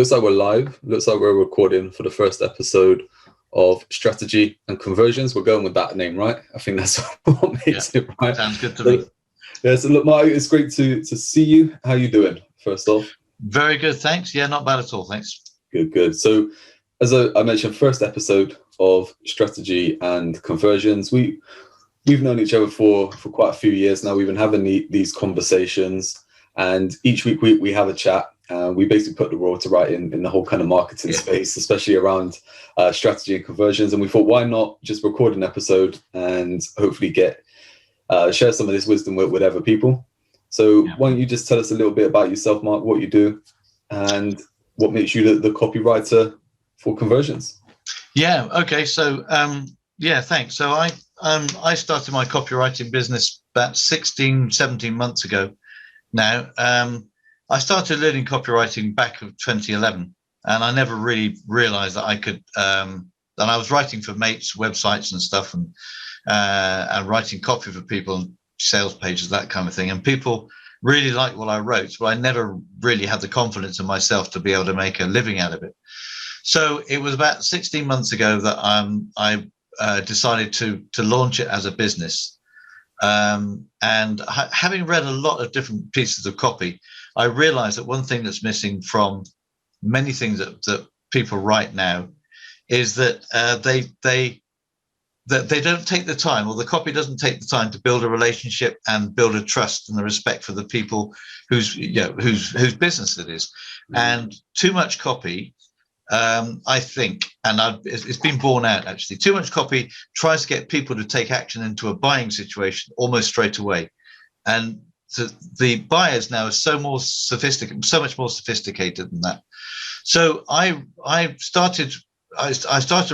Looks like we're live. Looks like we're recording for the first episode of Strategy and Conversions. We're going with that name, right? I think that's what makes it right. Sounds good to me. Yeah, so look, Mike, it's great to see you. How you doing, first off? Very good, thanks. Yeah, not bad at all, thanks. Good. So, as I mentioned, first episode of Strategy and Conversions. We've known each other for quite a few years now. We've been having these conversations, and each week we have a chat. We basically put the world to right in the whole kind of marketing space, especially around strategy and conversions. And we thought, why not just record an episode and hopefully share some of this wisdom with other people. So why don't you just tell us a little bit about yourself, Mark, what you do, and what makes you the copywriter for conversions? Yeah. Okay. So thanks. So I started my copywriting business about 16, 17 months ago now. I started learning copywriting back of 2011, and I never really realized that I could, and I was writing for mates, websites and stuff, and writing copy for people and sales pages, that kind of thing. And people really liked what I wrote, but I never really had the confidence in myself to be able to make a living out of it. So it was about 16 months ago that I decided to launch it as a business. And having read a lot of different pieces of copy, I realized that one thing that's missing from many things that people write now is that they don't take the time, or the copy doesn't take the time to build a relationship and build a trust and the respect for the people whose business it is. And too much copy, I think, and it's been borne out actually, too much copy tries to get people to take action into a buying situation almost straight away. And the buyers now are so much more sophisticated than that. So I started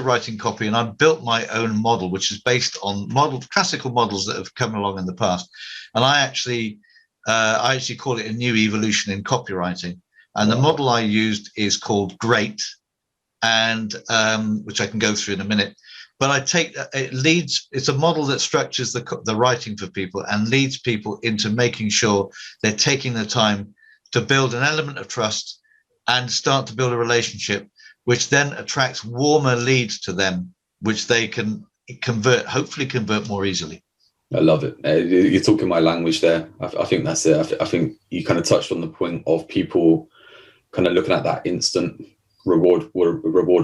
writing copy, and I built my own model, which is based on classical models that have come along in the past. And I actually call it a new evolution in copywriting. And the model I used is called GREAT, and which I can go through in a minute. But it's a model that structures the writing for people and leads people into making sure they're taking the time to build an element of trust and start to build a relationship, which then attracts warmer leads to them, which they can hopefully convert more easily. I love it. You're talking my language there. I think that's it. I think you kind of touched on the point of people kind of looking at that instant reward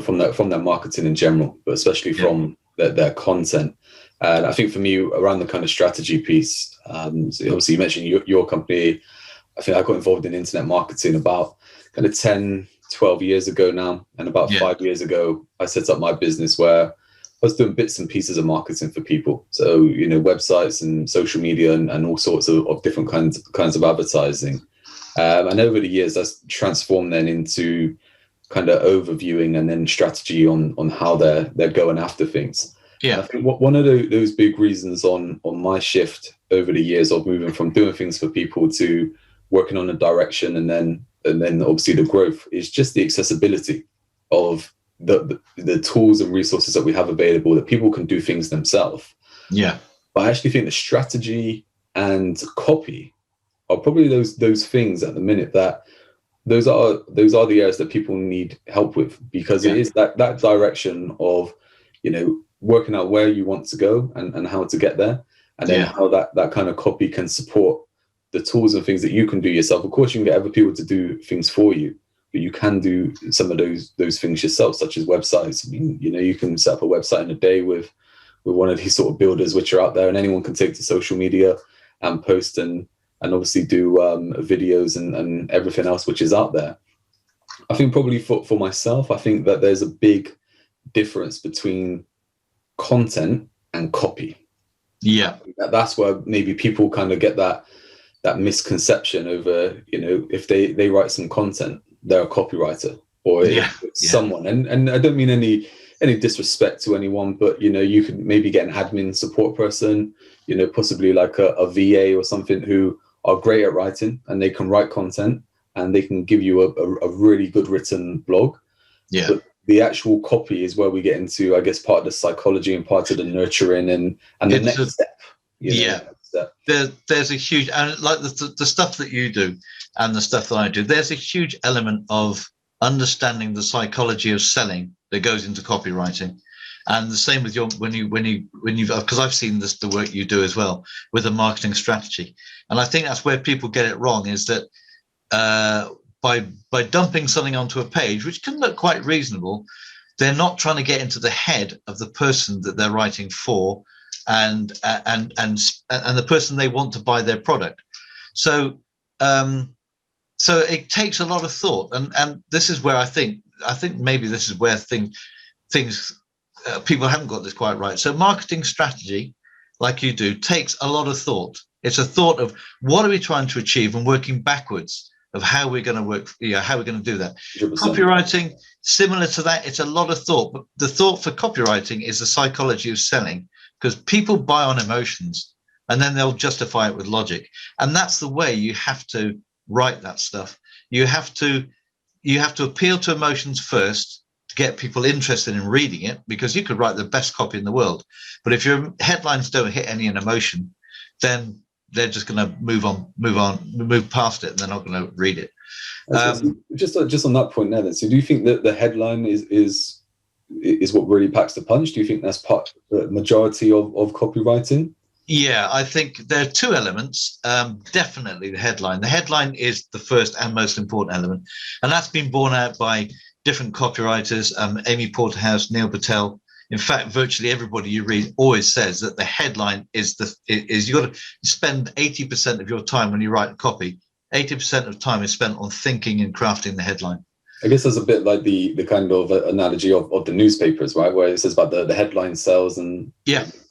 from their marketing in general, but especially from their content. And I think for me, around the kind of strategy piece, so obviously you mentioned your company. I think I got involved in internet marketing about kind of 10, 12 years ago now. And about 5 years ago, I set up my business where I was doing bits and pieces of marketing for people. So, websites and social media and all sorts of different kinds of advertising. And over the years, that's transformed then into kind of overviewing and then strategy on how they're going after things. Yeah, and I think one of those big reasons on my shift over the years of moving from doing things for people to working on a direction and then obviously the growth is just the accessibility of the tools and resources that we have available, that people can do things themselves. Yeah, but I actually think the strategy and copy are probably those things at the minute that those are the areas that people need help with, because it is that direction of working out where you want to go and how to get there, and then how that kind of copy can support the tools and things that you can do yourself. Of course, you can get other people to do things for you, but you can do some of those things yourself, such as websites. I mean, you can set up a website in a day with one of these sort of builders which are out there, and anyone can take to social media and post and obviously do videos and everything else which is out there. I think probably for myself, I think that there's a big difference between content and copy. Yeah, that's where maybe people kind of get that misconception over, if they write some content, they're a copywriter, or someone. And I don't mean any disrespect to anyone, but you could maybe get an admin support person, possibly like a VA or something, who are great at writing and they can write content and they can give you a really good written blog. Yeah. But the actual copy is where we get into, I guess, part of the psychology and part of the nurturing and the next step. There's a huge, and like the stuff that you do and the stuff that I do, there's a huge element of understanding the psychology of selling that goes into copywriting. And the same with when you because I've seen the work you do as well with the marketing strategy. And I think that's where people get it wrong, is that by dumping something onto a page, which can look quite reasonable, they're not trying to get into the head of the person that they're writing for, and the person they want to buy their product. So so it takes a lot of thought, and this is where I think maybe this is where things people haven't got this quite right. So marketing strategy, like you do, takes a lot of thought. It's a thought of what are we trying to achieve and working backwards of how we're going to work, how we're going to do that. 100%. Copywriting, similar to that, it's a lot of thought, but the thought for copywriting is the psychology of selling, because people buy on emotions and then they'll justify it with logic. And that's the way you have to write that stuff. You have to appeal to emotions first to get people interested in reading it, because you could write the best copy in the world, but if your headlines don't hit any emotion, then they're just going to move past it, and they're not going to read it. Just on that point there, then, so do you think that the headline is what really packs the punch? Do you think that's the majority of copywriting? Yeah, I think there are two elements. Definitely the headline. The headline is the first and most important element, and that's been borne out by different copywriters, Amy Porterhouse, Neil Patel. In fact, virtually everybody you read always says that the headline is you got to spend 80% of your time when you write a copy. 80% of time is spent on thinking and crafting the headline. I guess that's a bit like the kind of analogy of the newspapers, right? Where it says about the headline sells and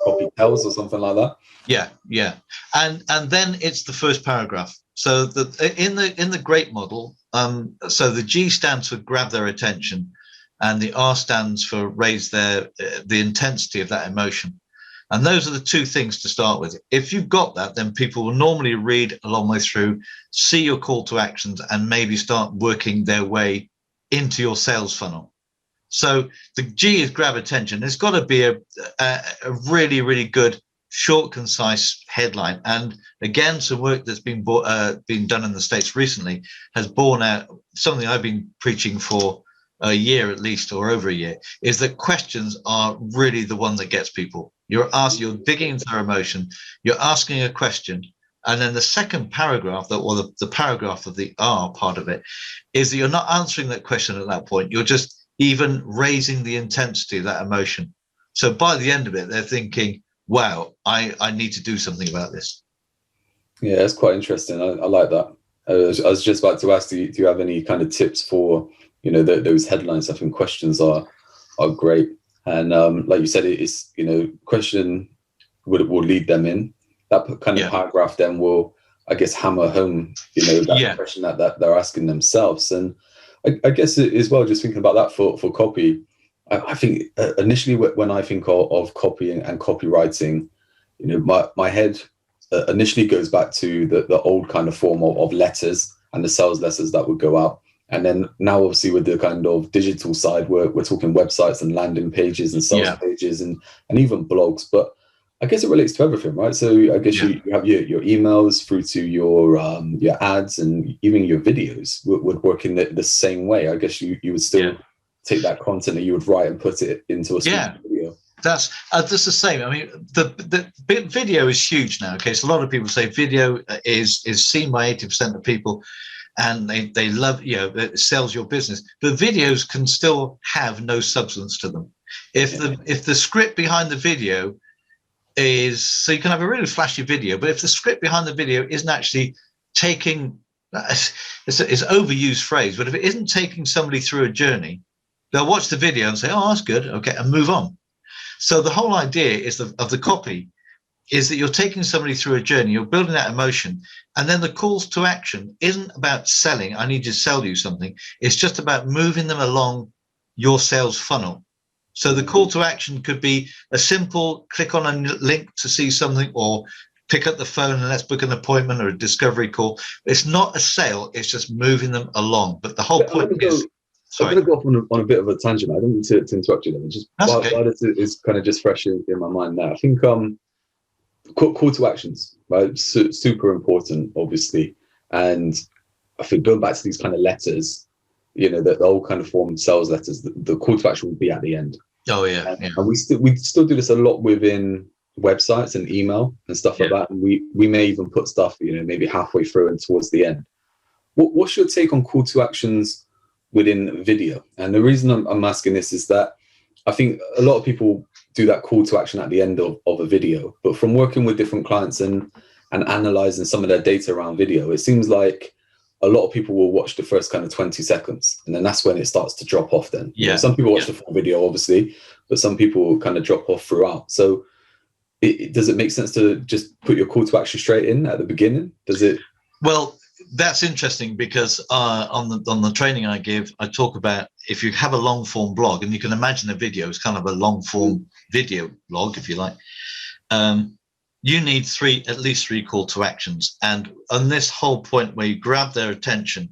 copy tells, or something like that. Yeah. And then it's the first paragraph. So in the GREAT model, so the G stands for grab their attention, and the R stands for raise the intensity of that emotion. And those are the two things to start with. If you've got that, then people will normally read a long way through, see your call to actions, and maybe start working their way into your sales funnel. So the G is grab attention. There's got to be a really, really good, short, concise headline. And again, some work that's been done in the States recently has borne out something I've been preaching for a year at least, or over a year, is that questions are really the one that gets people. You're digging into their emotion, you're asking a question, and then the second paragraph, the paragraph of the R part of it, is that you're not answering that question at that point. You're just even raising the intensity of that emotion. So by the end of it, they're thinking, wow, I need to do something about this. Yeah, that's quite interesting. I like that. I was just about to ask, do you have any kind of tips for those headlines? I think questions are great, and like you said, it's question will lead them in. That kind of paragraph then will, I guess, hammer home that question that they're asking themselves. And I guess as well, just thinking about that for copy, I think initially when I think of copy and copywriting, my head initially goes back to the old kind of form of letters and the sales letters that would go out. And then now, obviously, with the kind of digital side, we're talking websites and landing pages and sales pages and even blogs. But I guess it relates to everything, right? So I guess you have your emails through to your ads, and even your videos would work in the same way. I guess you would still take that content that you would write and put it into a video. That's the same. I mean, the video is huge now. Okay, so a lot of people say video is seen by 80% of people, and they love, it sells your business. But videos can still have no substance to them. If the script behind the video is, so you can have a really flashy video, but if the script behind the video isn't actually taking, it's an overused phrase, but if it isn't taking somebody through a journey, they'll watch the video and say, oh, that's good, okay, and move on. So the whole idea is of the copy is that you're taking somebody through a journey, you're building that emotion, and then the calls to action isn't about selling, I need to sell you something, it's just about moving them along your sales funnel. So the call to action could be a simple click on a link to see something, or pick up the phone and let's book an appointment or a discovery call. It's not a sale, it's just moving them along. But the whole point is... I'm going to go off on a bit of a tangent. I don't mean to interrupt you there. Just while this is kind of just fresh in my mind now. I think call to actions, right? Super important, obviously. And I think going back to these kind of letters, the whole kind of form sales letters, the call to action would be at the end. Oh yeah, And we still do this a lot within websites and email and stuff like that. And we may even put stuff, maybe halfway through and towards the end. What's your take on call to actions within video? And the reason I'm asking this is that I think a lot of people do that call to action at the end of a video, but from working with different clients and analyzing some of their data around video, it seems like a lot of people will watch the first kind of 20 seconds and then that's when it starts to drop off then. Some people watch the full video, obviously, but some people kind of drop off throughout. So does it make sense to just put your call to action straight in at the beginning? Does it? Well, that's interesting because on the training I give, I talk about if you have a long form blog, and you can imagine a video is kind of a long form video blog, if you like. You need at least three call to actions. And on this whole point where you grab their attention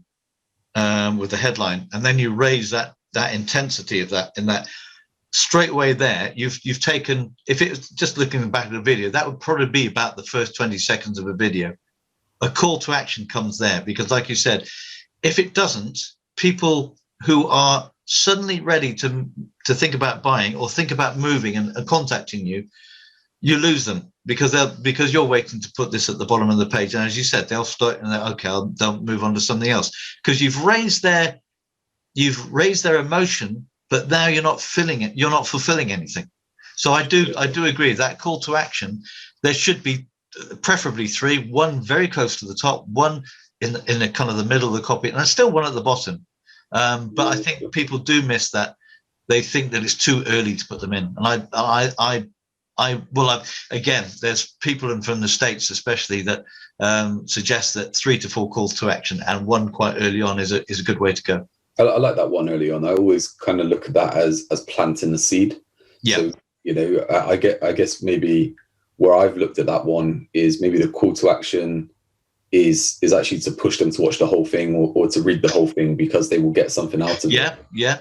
with the headline, and then you raise that intensity of that in that straight away there, you've taken, if it's just looking back at the video, that would probably be about the first 20 seconds of a video. A call to action comes there because, like you said, if it doesn't, people who are suddenly ready to think about buying or think about moving and contacting you, you lose them because you're waiting to put this at the bottom of the page. And as you said, they'll start and they'll move on to something else because you've raised their emotion, but now you're not filling it. You're not fulfilling anything. So I do agree that call to action, there should be preferably three, one very close to the top, one in the kind of the middle of the copy, and there's still one at the bottom. But I think people do miss that. They think that it's too early to put them in. And again, there's people from the States especially that suggest that 3 to 4 calls to action and one quite early on is a good way to go. I like that one early on. I always kind of look at that as planting the seed. Yeah. So, I guess maybe where I've looked at that one is maybe the call to action is actually to push them to watch the whole thing or to read the whole thing because they will get something out of it. Yeah.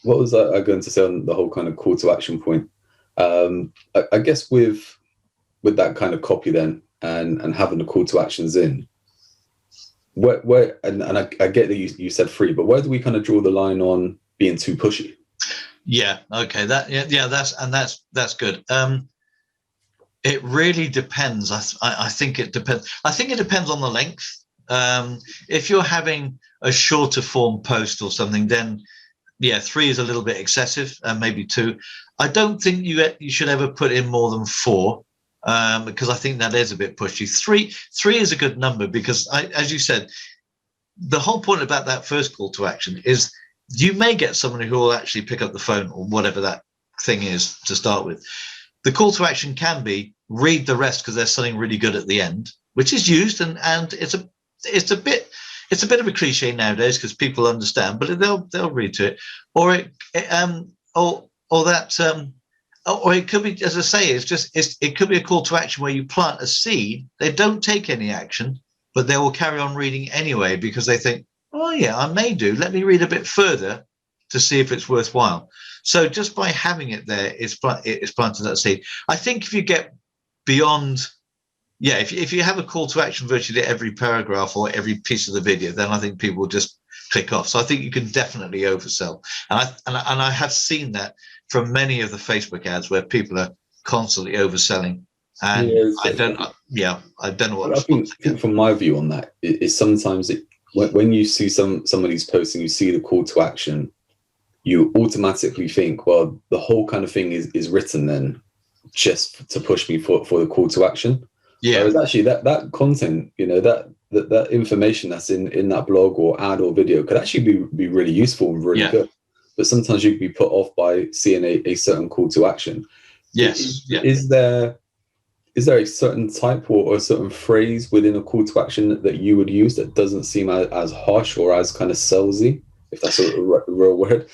What was I going to say on the whole kind of call to action point? I guess with that kind of copy then and having the call to actions in, where and I get that you said free, but where do we kind of draw the line on being too pushy? Yeah. Okay. That's good. It really depends. I think it depends. I think it depends on the length. If you're having a shorter form post or something, then 3 is a little bit excessive, maybe 2. I don't think you should ever put in more than 4 because I think that is a bit pushy. 3 is a good number because, as you said, the whole point about that first call to action is you may get someone who will actually pick up the phone or whatever that thing is to start with. The call to action can be read the rest because there's something really good at the end, which is used, and it's a bit of a cliche nowadays because people understand, but they'll read to it, or it could be, as I say, it could be a call to action where you plant a seed. They don't take any action, but they will carry on reading anyway because they think, oh yeah, I may do. Let me read a bit further to see if it's worthwhile. So just by having it there, it's planted that seed. I think if you get beyond, if you have a call to action virtually every paragraph or every piece of the video, then I think people will just click off. So I think you can definitely oversell. And I have seen that from many of the Facebook ads where people are constantly overselling. And I don't know what. I think from my view on that is sometimes when you see some of these posts and you see the call to action, you automatically think, well, the whole kind of thing is written then just to push me for the call to action. Yeah. Whereas actually that content, that information that's in that blog or ad or video could actually be really useful and really good. But sometimes you can be put off by seeing a certain call to action. Yes. Is there a certain type or a certain phrase within a call to action that you would use that doesn't seem as harsh or as kind of salesy, if that's a real word?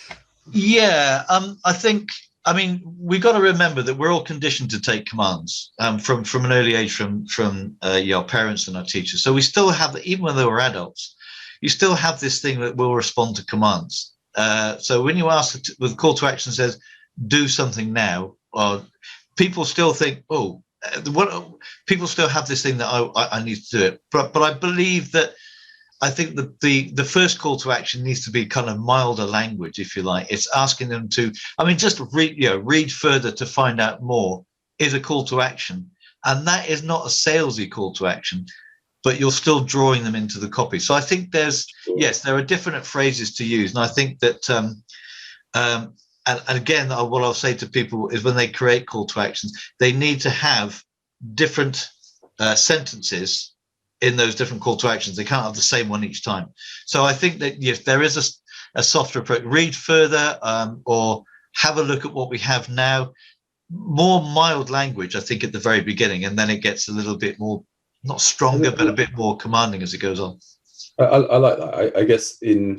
Yeah, I mean, we got to remember that we're all conditioned to take commands from an early age from our parents and our teachers. So we still have, even when they were adults, you still have this thing that will respond to commands. So when you ask with call to action says, do something now, or people still think, people still have this thing that I need to do it. But I believe that I think the first call to action needs to be kind of milder language, if you like. It's asking them to, I mean, just read further to find out more is a call to action. And that is not a salesy call to action, but you're still drawing them into the copy. So I think yes, there are different phrases to use. And I think that, and again, what I'll say to people is when they create call to actions, they need to have different sentences in those different call to actions. They can't have the same one each time. So I think that yes, there is a softer approach. Read further, or have a look at what we have now. More mild language, I think, at the very beginning, and then it gets a little bit more, not stronger, but a bit more commanding as it goes on. I like that. I guess in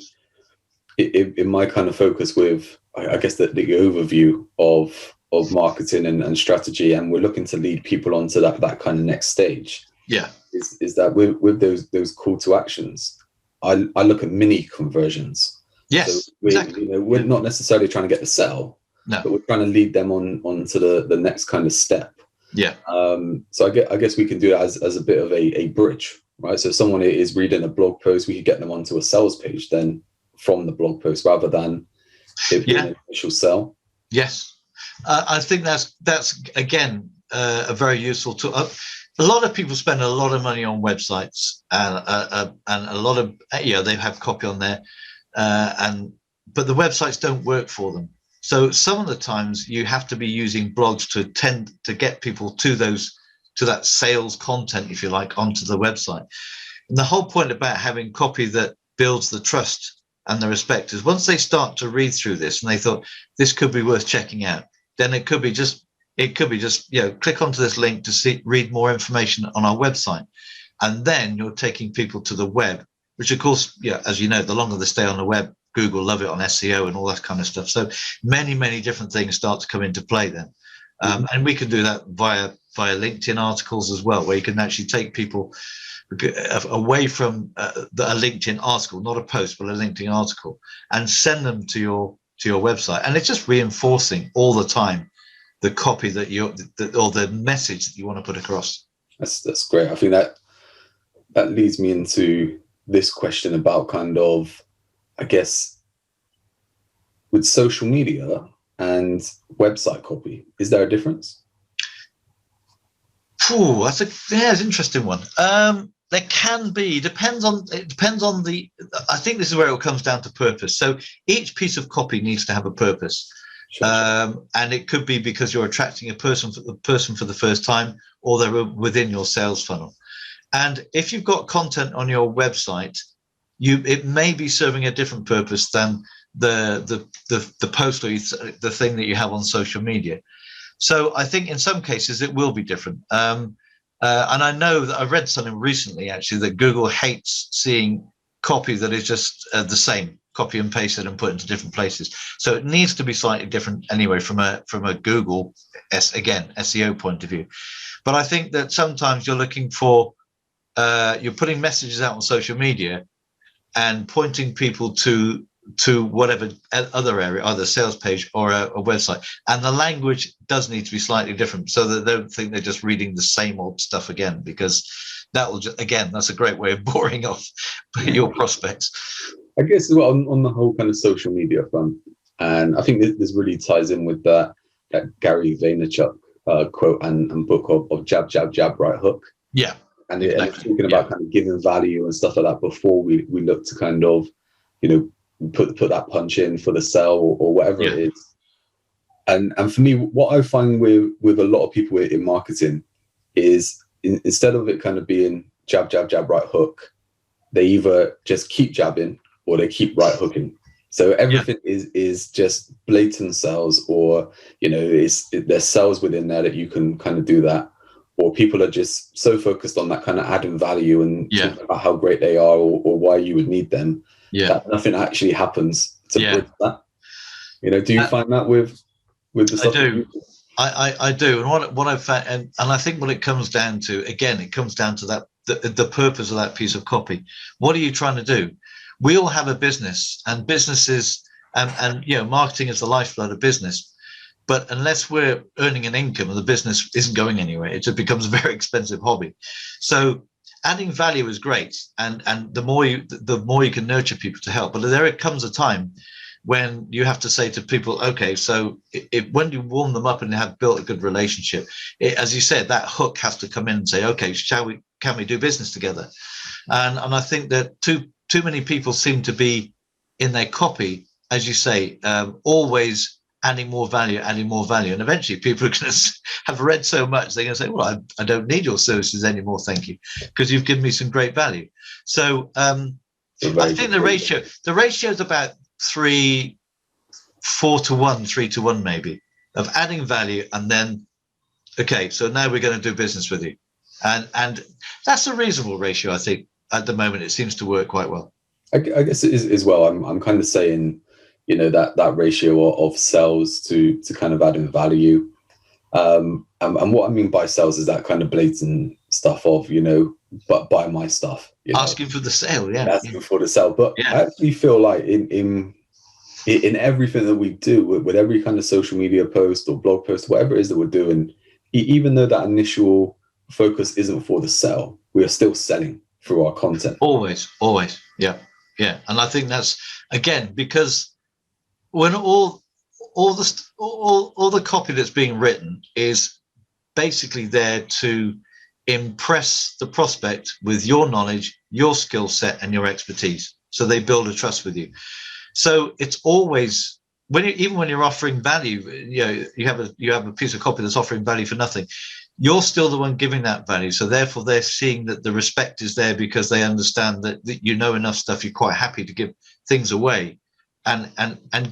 my kind of focus with, I guess, the overview of marketing and strategy, and we're looking to lead people onto that kind of next stage. Yeah. Is that with those call to actions, I look at mini conversions. Yes, so exactly. We're not necessarily trying to get the sell, no, but we're trying to lead them onto the next kind of step. Yeah. So I guess we can do it as a bit of a bridge, right? So if someone is reading a blog post, we could get them onto a sales page then from the blog post rather than it being an initial sell. Yes, I think that's again a very useful tool. A lot of people spend a lot of money on websites, and a lot of they have copy on there, but the websites don't work for them. So some of the times you have to be using blogs to tend to get people to that sales content, if you like, onto the website. And the whole point about having copy that builds the trust and the respect is once they start to read through this and they thought this could be worth checking out, then it could be just click onto this link to read more information on our website, and then you're taking people to the web, which of course, as you know, the longer they stay on the web, Google love it on SEO and all that kind of stuff. So many different things start to come into play then, and we can do that via LinkedIn articles as well, where you can actually take people away from a LinkedIn article, not a post, but a LinkedIn article, and send them to your website, and it's just reinforcing all the time the copy or the message that you want to put across. That's great. I think that leads me into this question about kind of, I guess, with social media and website copy, is there a difference? That's an interesting one. There can be. Depends on the. I think this is where it comes down to purpose. So each piece of copy needs to have a purpose. Sure. And it could be because you're attracting a person for the first time, or they're within your sales funnel. And if you've got content on your website, it may be serving a different purpose than the post or the thing that you have on social media. So I think in some cases it will be different. And I know that I read something recently actually that Google hates seeing copy that is just the same, copy and pasted and put into different places. So it needs to be slightly different anyway from a Google SEO point of view. But I think that sometimes you're looking for you're putting messages out on social media and pointing people to whatever other area, either a sales page or a website, and the language does need to be slightly different so that they don't think they're just reading the same old stuff again, because that will that's a great way of boring off your prospects. I guess on the whole kind of social media front, and I think this really ties in with that Gary Vaynerchuk quote and book of jab, jab, jab, right hook. Yeah. And it's talking about kind of giving value and stuff like that before we look to kind of, put that punch in for the sell or whatever it is. And for me, what I find with a lot of people in marketing is instead of it kind of being jab, jab, jab, right hook, they either just keep jabbing or they keep right hooking. So everything is just blatant sales, or there's sales within there that you can kind of do that, or people are just so focused on that kind of adding value and talking about how great they are or why you would need them that nothing actually happens to bridge that. Do you find that with the stuff? I do. I do, and what I've found, and I think what it comes down to, again, it comes down to that the purpose of that piece of copy. What are you trying to do? We all have a business, and businesses, and marketing is the lifeblood of business. But unless we're earning an income and the business isn't going anywhere, it just becomes a very expensive hobby. So adding value is great, and the more you can nurture people to help. But there comes a time when you have to say to people, okay, so when you warm them up and have built a good relationship, as you said, that hook has to come in and say, okay, can we do business together? And I think that too many people seem to be in their copy, as you say, always adding more value, and eventually people are going to have read so much they're going to say, well, I don't need your services anymore, thank you, because you've given me some great value. So I think the ratio is about 4 to 1, 3 to 1 maybe, of adding value, and then, okay, so now we're going to do business with you, and that's a reasonable ratio. I think at the moment it seems to work quite well. I guess it is as well. I'm kind of saying, that ratio of sales to kind of adding value. And what I mean by sales is that kind of blatant stuff of, but buy my stuff. Asking for the sale, yeah. Asking for the sale. But yeah. I actually feel like in everything that we do, with every kind of social media post or blog post, whatever it is that we're doing, even though that initial focus isn't for the sale, we are still selling through our content. Always. Yeah. And I think that's, again, because when all the copy that's being written is basically there to impress the prospect with your knowledge, your skill set, and your expertise, so they build a trust with you. So it's always, even when you're offering value, you have a piece of copy that's offering value for nothing, you're still the one giving that value. So therefore they're seeing that the respect is there, because they understand that you know enough stuff, you're quite happy to give things away. And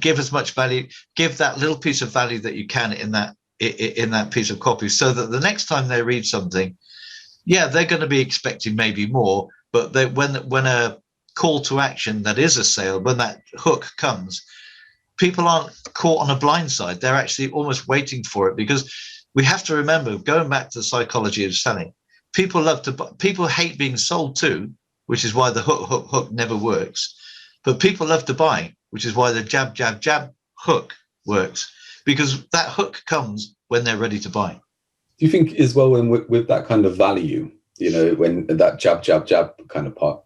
give as much value, give that little piece of value that you can in that piece of copy, so that the next time they read something, they're going to be expecting maybe more, but when a call to action that is a sale, when that hook comes, people aren't caught on a blind side. They're actually almost waiting for it, because we have to remember, going back to the psychology of selling, people hate being sold to, which is why the hook never works. But people love to buy, which is why the jab, jab, jab hook works, because that hook comes when they're ready to buy. Do you think as well, when with that kind of value, when that jab, jab, jab kind of part,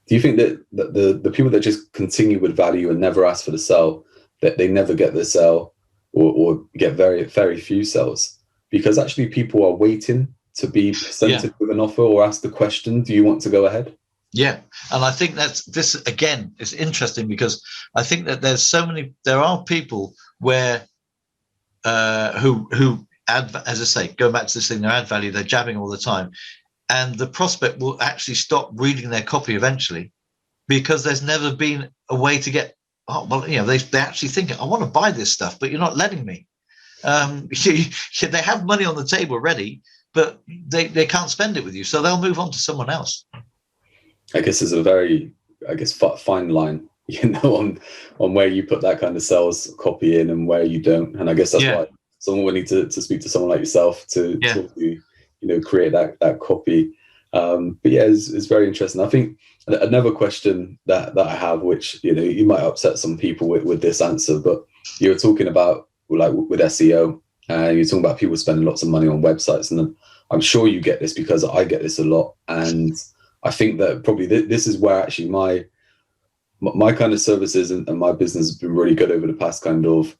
do you think that the people that just continue with value and never ask for the sell, that they never get the sell, or get very, very few sales, because actually people are waiting to be presented with an offer or ask the question, do you want to go ahead? Yeah, and I think this again is interesting, because I think that there are people where who add, as I say, go back to this thing, they add value, they're jabbing all the time, and the prospect will actually stop reading their copy eventually, because there's never been a way to get, they actually think, I want to buy this stuff, but you're not letting me. They have money on the table ready, but they can't spend it with you, so they'll move on to someone else. I guess there's a very, fine line, on where you put that kind of sales copy in and where you don't. And I guess that's why someone will need to speak to someone like yourself to talk to, create that copy. But it's very interesting. I think another question that I have, which, you might upset some people with this answer, but you were talking about, like, with SEO, and you're talking about people spending lots of money on websites. And I'm sure you get this, because I get this a lot. And I think that probably this is where actually my kind of services and my business has been really good over the past kind of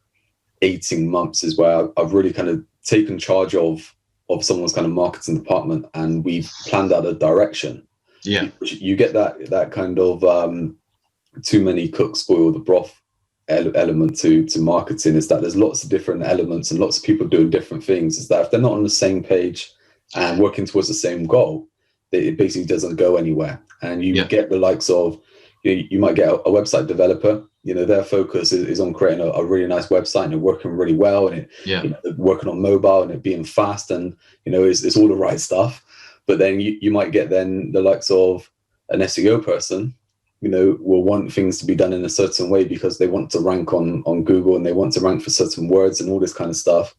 18 months, is where I've really kind of taken charge of someone's kind of marketing department, and we've planned out a direction. Yeah, you get that kind of too many cooks spoil the broth element to marketing, is that there's lots of different elements and lots of people doing different things. Is that if they're not on the same page and working towards the same goal, it basically doesn't go anywhere. And you get the likes of, you might get a website developer, their focus is on creating a really nice website, and it working really well, and working on mobile, and it being fast, and it's all the right stuff. But then you might get then the likes of an SEO person, will want things to be done in a certain way, because they want to rank on Google, and they want to rank for certain words and all this kind of stuff.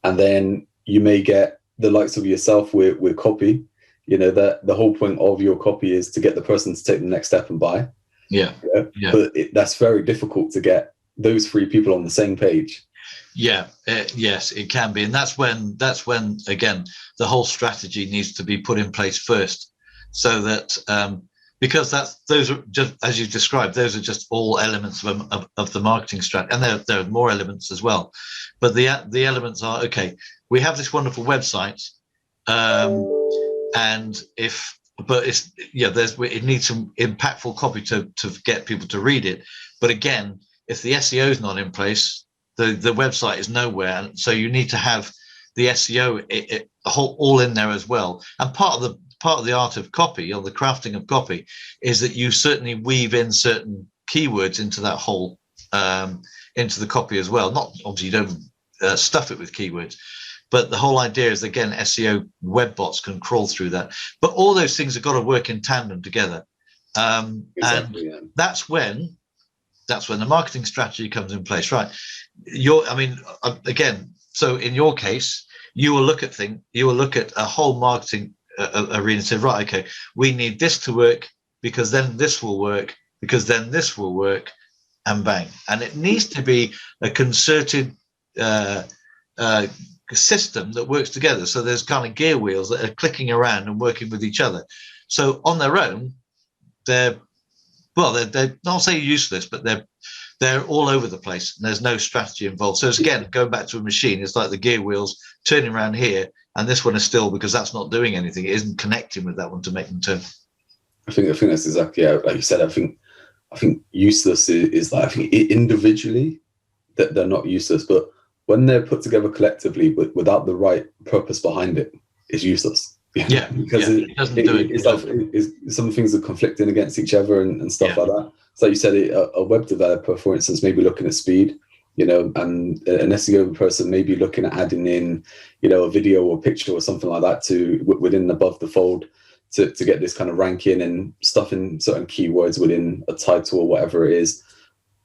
And then you may get the likes of yourself with copy, that the whole point of your copy is to get the person to take the next step and buy. But that's very difficult to get those three people on the same page. Yes, it can be. And that's when again, the whole strategy needs to be put in place first. so that because those are just, as you described, those are just all elements of the marketing strategy, and there are more elements as well. But the elements are, okay, we have this wonderful website, and it needs some impactful copy to get people to read it. But again, if the SEO is not in place, the website is nowhere, and so you need to have the SEO all in there as well. And part of the art of copy, or the crafting of copy, is that you certainly weave in certain keywords into that whole into the copy as well. Not obviously, you don't stuff it with keywords, but the whole idea is, again, SEO web bots can crawl through that. But all those things have got to work in tandem together, exactly, and that's when the marketing strategy comes in place, right? Again, so in your case, you will look at a whole marketing arena and say, right, okay, we need this to work, because then this will work, because then this will work, and bang. And it needs to be a concerted system that works together. So there's kind of gear wheels that are clicking around and working with each other. So on their own, they're not say useless, but they're all over the place, and there's no strategy involved. So it's, again, going back to a machine, it's like the gear wheels turning around here, and this one is still, because that's not doing anything. It isn't connecting with that one to make them turn. I think that's exactly, yeah, like you said. I think useless is like, I think individually that they're not useless, but when they're put together collectively, but without the right purpose behind it, it's useless. Yeah, because it doesn't do it. It's like some things are conflicting against each other and stuff like that. So you said a web developer, for instance, maybe looking at speed, and an SEO person maybe looking at adding in, a video or picture or something like that to within above the fold to get this kind of ranking and stuffing certain keywords within a title or whatever it is.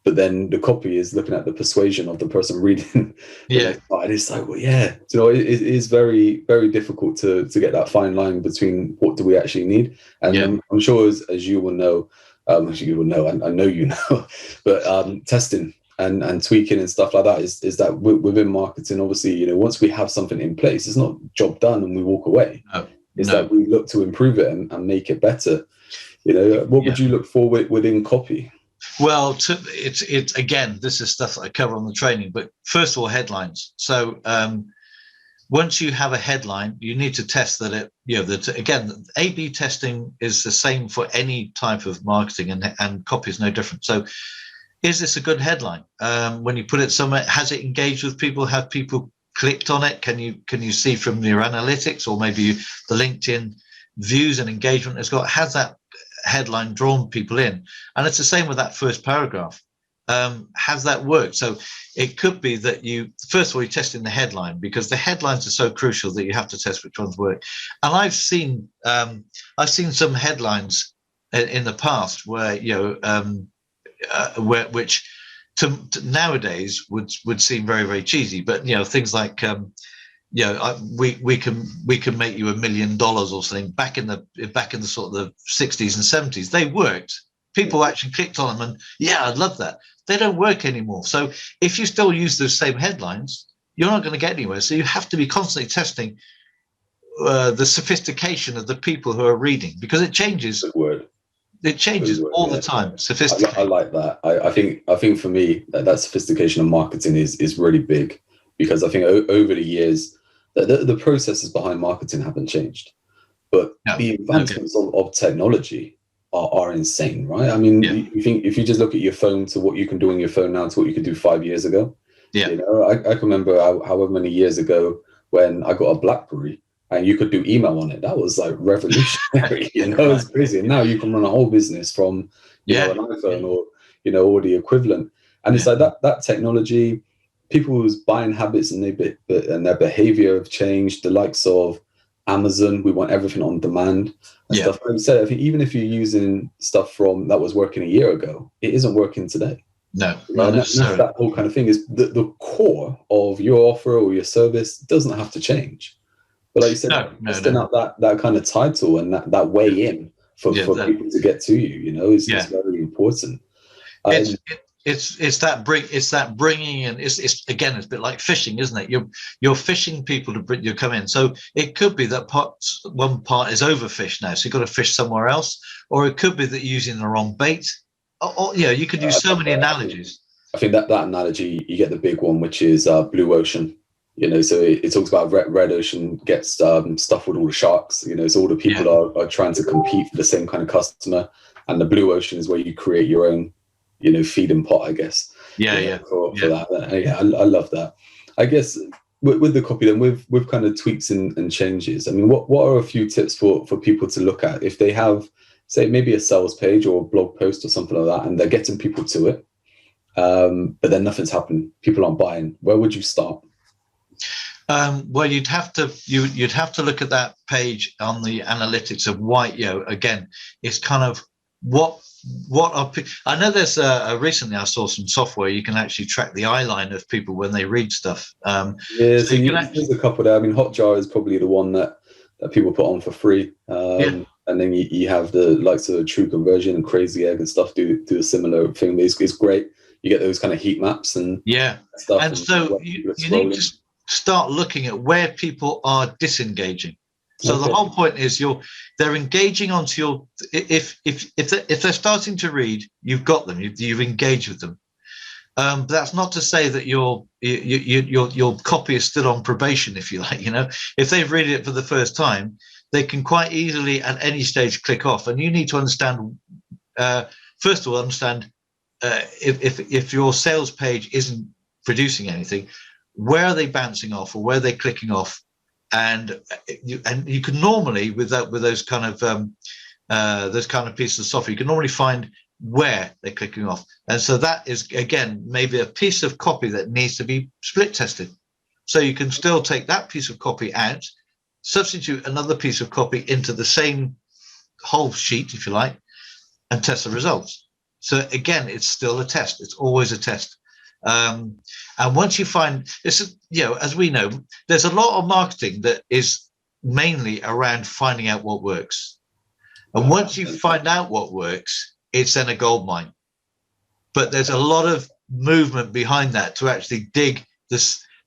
But then the copy is looking at the persuasion of the person reading. And it's like, well, it is very, very difficult to get that fine line between what do we actually need. And I'm sure as you will know, I know you know, but testing and tweaking and stuff like that is that within marketing, obviously, once we have something in place, it's not job done and we walk away. That we look to improve it and make it better. What would you look for within copy? Well, it's again, this is stuff that I cover on the training, but first of all, headlines. So once you have a headline, you need to test that again, A/B testing is the same for any type of marketing, and copy is no different. So is this a good headline? When you put it somewhere, has it engaged with people? Have people clicked on it? Can you see from your analytics, or maybe the LinkedIn views and engagement has that headline drawn people in? And it's the same with that first paragraph. Has that worked? So it could be that first of all, you're testing the headline, because the headlines are so crucial that you have to test which ones work. And I've seen some headlines in the past where which to nowadays would seem very, very cheesy, but things like we can make you $1 million or something. Back in the sort of the 60s and 70s, they worked. People actually clicked on them, and I'd love that. They don't work anymore. So if you still use those same headlines, you're not going to get anywhere. So you have to be constantly testing the sophistication of the people who are reading, because it changes. It changes all the time. Sophistication. I like that. I think for me that sophistication of marketing is really big, because I think over the years the processes behind marketing haven't changed, but the advancements of technology are insane, right? I mean, you think if you just look at your phone to what you can do on your phone now to what you could do 5 years ago. I can remember however many years ago when I got a BlackBerry and you could do email on it. That was like revolutionary. It's crazy. And now you can run a whole business from an iPhone or the equivalent. And it's like that technology, people's buying habits and their behavior have changed. The likes of Amazon, we want everything on demand and stuff. Like you said, I think even if you're using stuff from that was working a year ago, it isn't working today. No, that's that whole kind of thing. Is the core of your offer or your service doesn't have to change. But like you said, testing out that kind of title and that way in for people to get to you, is very important. it's that bringing in. It's again, it's a bit like fishing, isn't it? You're fishing people to bring you come in. So it could be that one part is overfished now, so you've got to fish somewhere else, or it could be that you're using the wrong bait. Or you could use so many analogies. I think that analogy, you get the big one, which is blue ocean. So it talks about red ocean gets stuffed with all the sharks. So all the people are trying to compete for the same kind of customer, and the blue ocean is where you create your own, feeding pot, I guess. For that. I love that. I guess with the copy then, with kind of tweaks and changes. I mean, what are a few tips for people to look at if they have, say, maybe a sales page or a blog post or something like that, and they're getting people to it, but then nothing's happening. People aren't buying. Where would you start? Well, you'd have to look at that page on the analytics of why. Again, it's kind of what are I know there's recently I saw some software you can actually track the eye line of people when they read stuff. There's a couple there. I mean, Hotjar is probably the one that people put on for free. And then you have the likes of True Conversion and Crazy Egg and stuff do a similar thing. It's great. You get those kind of heat maps and stuff. And so you need to start looking at where people are disengaging. So the whole point is they're engaging onto your. If they're starting to read, you've got them. You've engaged with them. But that's not to say that your copy is still on probation, if you like. If they've read it for the first time, they can quite easily at any stage click off. And you need to understand. First of all, if your sales page isn't producing anything, where are they bouncing off, or where are they clicking off? And you can normally with those kind of pieces of software, you can normally find where they're clicking off. And so that is again maybe a piece of copy that needs to be split tested. So you can still take that piece of copy out, substitute another piece of copy into the same whole sheet, if you like, and test the results. So again, it's still a test. It's always a test. And once you find this, as we know, there's a lot of marketing that is mainly around finding out what works. And once you find out what works, it's then a gold mine. But there's a lot of movement behind that to actually dig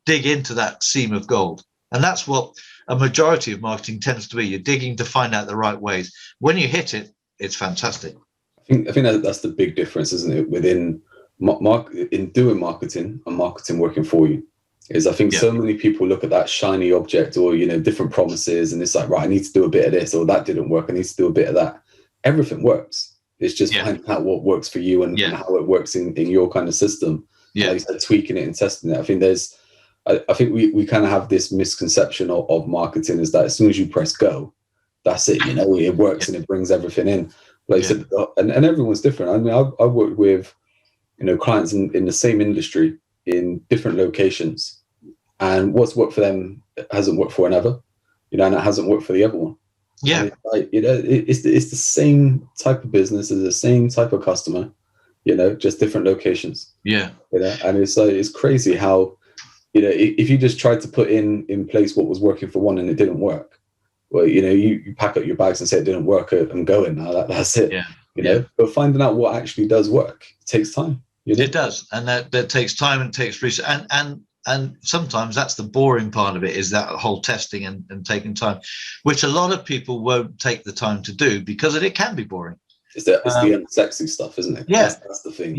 into that seam of gold. And that's what a majority of marketing tends to be. You're digging to find out the right ways. When you hit it, it's fantastic. I think that's the big difference, isn't it, within in doing marketing and marketing working for you. Is I think so many people look at that shiny object or different promises, and it's like, right, I need to do a bit of this, or that didn't work, I need to do a bit of that. Everything works. It's just finding out what works for you and how it works in your kind of system. Like you said, tweaking it and testing it. I think we kind of have this misconception of marketing, is that as soon as you press go, that's it. It works and it brings everything in. Like you said, and everyone's different. I mean, I've worked with clients in the same industry in different locations, and what's worked for them hasn't worked for another, and it hasn't worked for the other one. It's the same type of business, it's the same type of customer, just different locations. And it's crazy how if you just tried to put in place what was working for one and it didn't work, well, you pack up your bags and say it didn't work and go in. Now that's it. But finding out what actually does work takes time. It does, and that takes time and takes research, and sometimes that's the boring part of it, is that whole testing and taking time, which a lot of people won't take the time to do because it can be boring. It's the unsexy stuff, isn't it? That's the thing.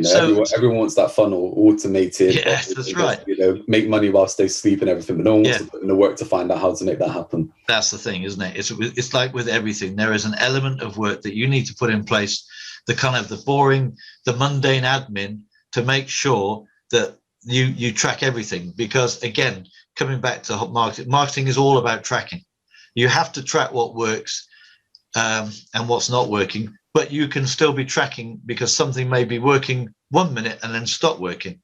So, everyone wants that funnel automated. Yes, that's right. Make money whilst they sleep and everything, but no one wants to put in the work to find out how to make that happen. That's the thing, isn't it? It's like with everything. There is an element of work that you need to put in place, the kind of the boring, the mundane admin, to make sure that you track everything. Because again, coming back to marketing is all about tracking. You have to track what works and what's not working. But you can still be tracking, because something may be working 1 minute and then stop working.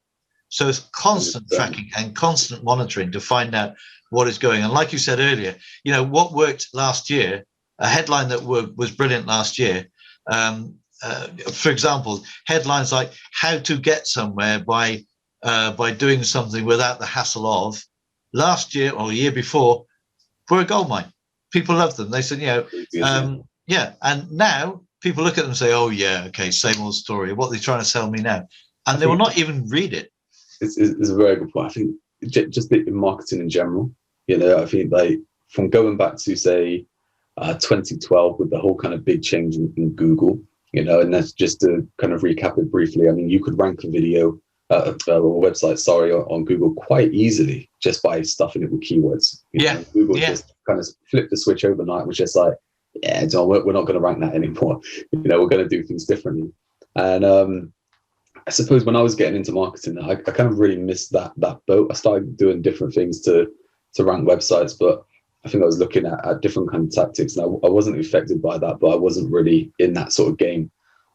So it's constant tracking and constant monitoring to find out what is going on. Like you said earlier, what worked last year, a headline that was brilliant last year. For example, headlines like "How to get somewhere by doing something without the hassle of," last year or the year before, were a goldmine. People loved them. They said, and now people look at them and say, "Oh yeah, okay, same old story. What are they trying to sell me now?" And they will not even read it. It's a very good point. I think just in marketing in general, I think like from going back to say 2012 with the whole kind of big change in Google, and that's just to kind of recap it briefly. I mean, you could rank a video or website, sorry, on Google quite easily just by stuffing it with keywords. Google just kind of flipped the switch overnight, was just like, yeah, John, we're not going to rank that anymore. We're going to do things differently. And I suppose when I was getting into marketing, I kind of really missed that boat. I started doing different things to rank websites, but I think I was looking at different kind of tactics, and I wasn't affected by that, but I wasn't really in that sort of game.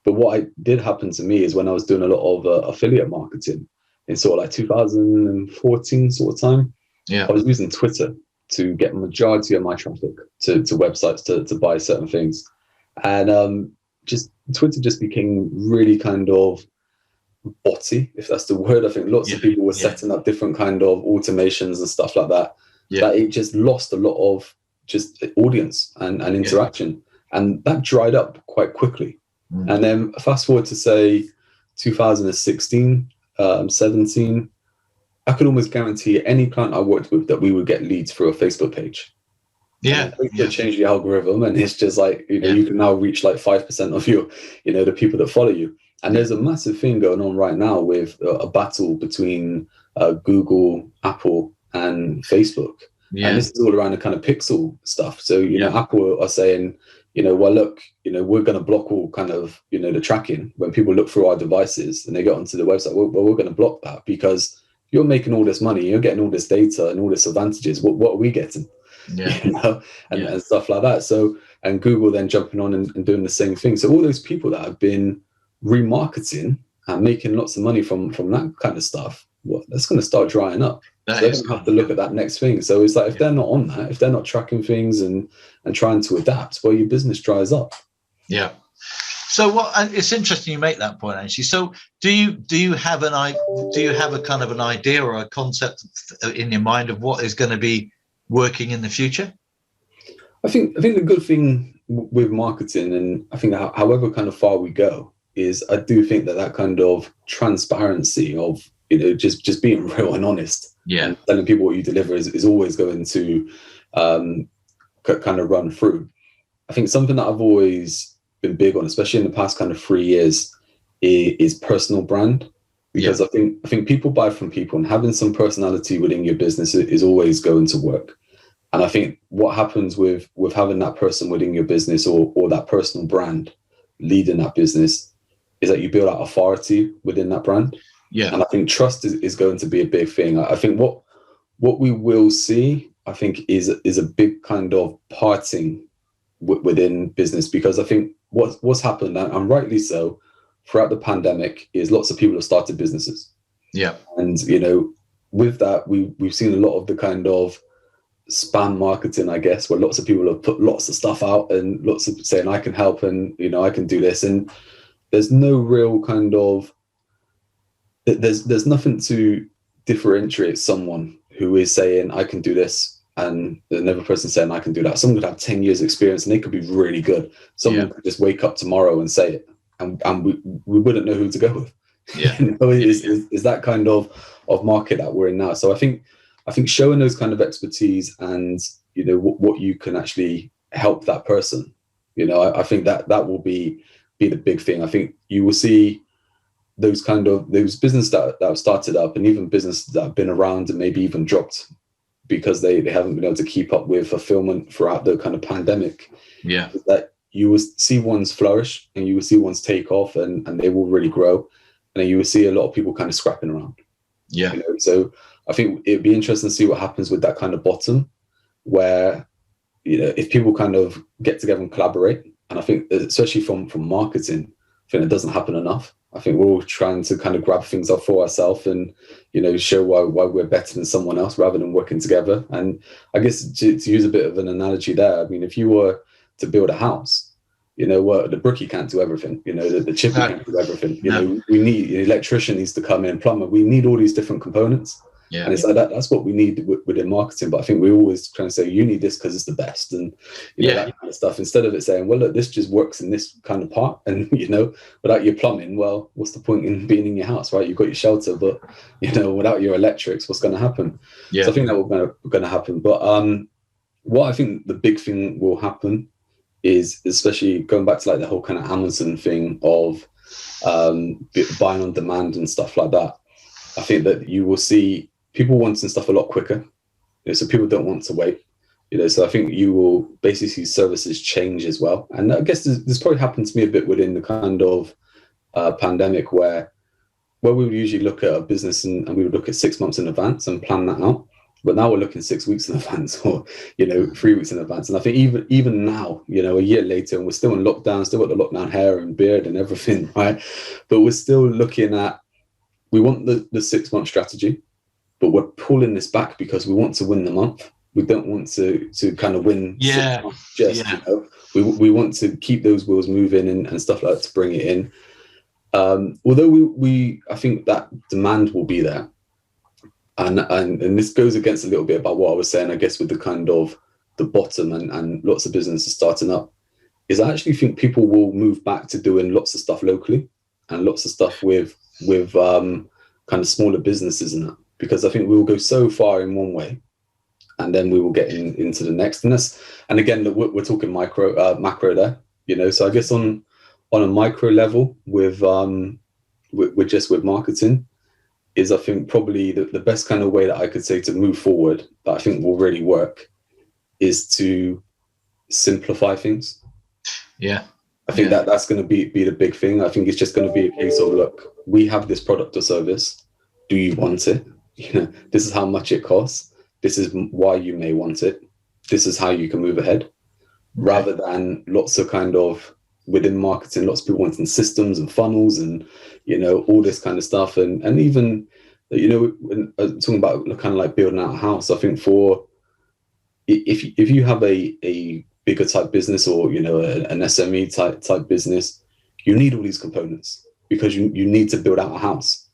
But what did happen to me is when I was doing a lot of affiliate marketing in sort of like 2014 sort of time, I was using Twitter to get majority of my traffic to websites to buy certain things. And just Twitter just became really kind of botty, if that's the word. I think lots of people were setting up different kind of automations and stuff like that. That it just lost a lot of just audience and interaction. And that dried up quite quickly. And then fast forward to say 2016, 17, I could almost guarantee any client I worked with that we would get leads through a Facebook page. Facebook changed the algorithm, and it's just like, you can now reach like 5% of your, the people that follow you. And there's a massive thing going on right now with a battle between Google, Apple, and Facebook. And this is all around the kind of pixel stuff. So, Apple are saying, well, look, we're going to block all kind of, the tracking when people look through our devices and they get onto the website. Well, we're going to block that because you're making all this money, you're getting all this data and all this advantages. What are we getting? And stuff like that. So, and Google then jumping on and doing the same thing. So all those people that have been remarketing and making lots of money from that kind of stuff, well, that's going to start drying up. So they're going to have to look at that next thing. So it's like, if they're not on that, if they're not tracking things and trying to adapt, well, your business dries up. Yeah. So and it's interesting you make that point, actually. So do you have a kind of an idea or a concept in your mind of what is going to be working in the future? I think the good thing with marketing, and I think however kind of far we go, is I do think that kind of transparency of just being real and honest, and telling people what you deliver is always going to kind of run through. I think something that I've always been big on, especially in the past kind of 3 years, is personal brand. Because I think people buy from people, and having some personality within your business is always going to work. And I think what happens with having that person within your business or that personal brand leading that business is that you build out authority within that brand. And I think trust is going to be a big thing. I think what we will see, I think, is a big kind of parting within business, because I think what's happened, and rightly so, throughout the pandemic, is lots of people have started businesses. And with that, we've seen a lot of the kind of spam marketing, I guess, where lots of people have put lots of stuff out and lots of saying I can help and I can do this, and there's no real kind of there's nothing to differentiate someone who is saying I can do this and another person saying I can do that. Someone could have 10 years experience and they could be really good. Someone could just wake up tomorrow and say it, and we wouldn't know who to go with. Is that kind of market that we're in now. So I think showing those kind of expertise and what you can actually help that person, I think that will be the big thing. I think you will see those businesses that have started up, and even businesses that have been around and maybe even dropped because they haven't been able to keep up with fulfillment throughout the kind of pandemic. That you will see ones flourish and you will see ones take off and they will really grow, and then you will see a lot of people kind of scrapping around. So I think it'd be interesting to see what happens with that kind of bottom, where if people kind of get together and collaborate. And I think especially from marketing, I think it doesn't happen enough. I think we're all trying to kind of grab things up for ourselves and show why we're better than someone else rather than working together. And I guess to use a bit of an analogy there, I mean, if you were to build a house, the brickie can't do everything. The chippy can't do everything. We need an electrician needs to come in, plumber. We need all these different components. Yeah. And it's like that's what we need within marketing. But I think we always try and say, you need this because it's the best, and that kind of stuff. Instead of it saying, well, look, this just works in this kind of part, and without your plumbing, well, what's the point in being in your house, right? You've got your shelter, but without your electrics, what's going to happen? Yeah. So I think that will going to happen. But what I think the big thing will happen is, especially going back to like the whole kind of Amazon thing of buying on demand and stuff like that. I think that you will see people wanting stuff a lot quicker, so people don't want to wait. So I think you will basically see services change as well. And I guess this probably happened to me a bit within the kind of pandemic where we would usually look at a business and we would look at 6 months in advance and plan that out. But now we're looking 6 weeks in advance, or 3 weeks in advance. And I think even now, a year later, and we're still in lockdown, still got the lockdown hair and beard and everything, right? But we're still looking at, we want the 6 month strategy, but we're pulling this back because we want to win the month. We don't want to kind of win. Yeah. 6 months just, we want to keep those wheels moving and stuff like that to bring it in. Although I think that demand will be there. And this goes against a little bit about what I was saying, I guess, with the kind of the bottom and lots of businesses starting up, is I actually think people will move back to doing lots of stuff locally and lots of stuff with kind of smaller businesses and that, because I think we will go so far in one way and then we will get into the next. And again, we're talking macro there, so I guess on a micro level with marketing, is I think probably the best kind of way that I could say to move forward that I think will really work is to simplify things. Yeah. I think that's going to be the big thing. I think it's just going to be a case of, look, we have this product or service. Do you want it? This is how much it costs. This is why you may want it. This is how you can move ahead. Rather than lots of kind of within marketing, lots of people wanting systems and funnels and, all this kind of stuff. And even, when talking about kind of like building out a house, I think if you have a bigger type business or, an SME type business, you need all these components because you need to build out a house.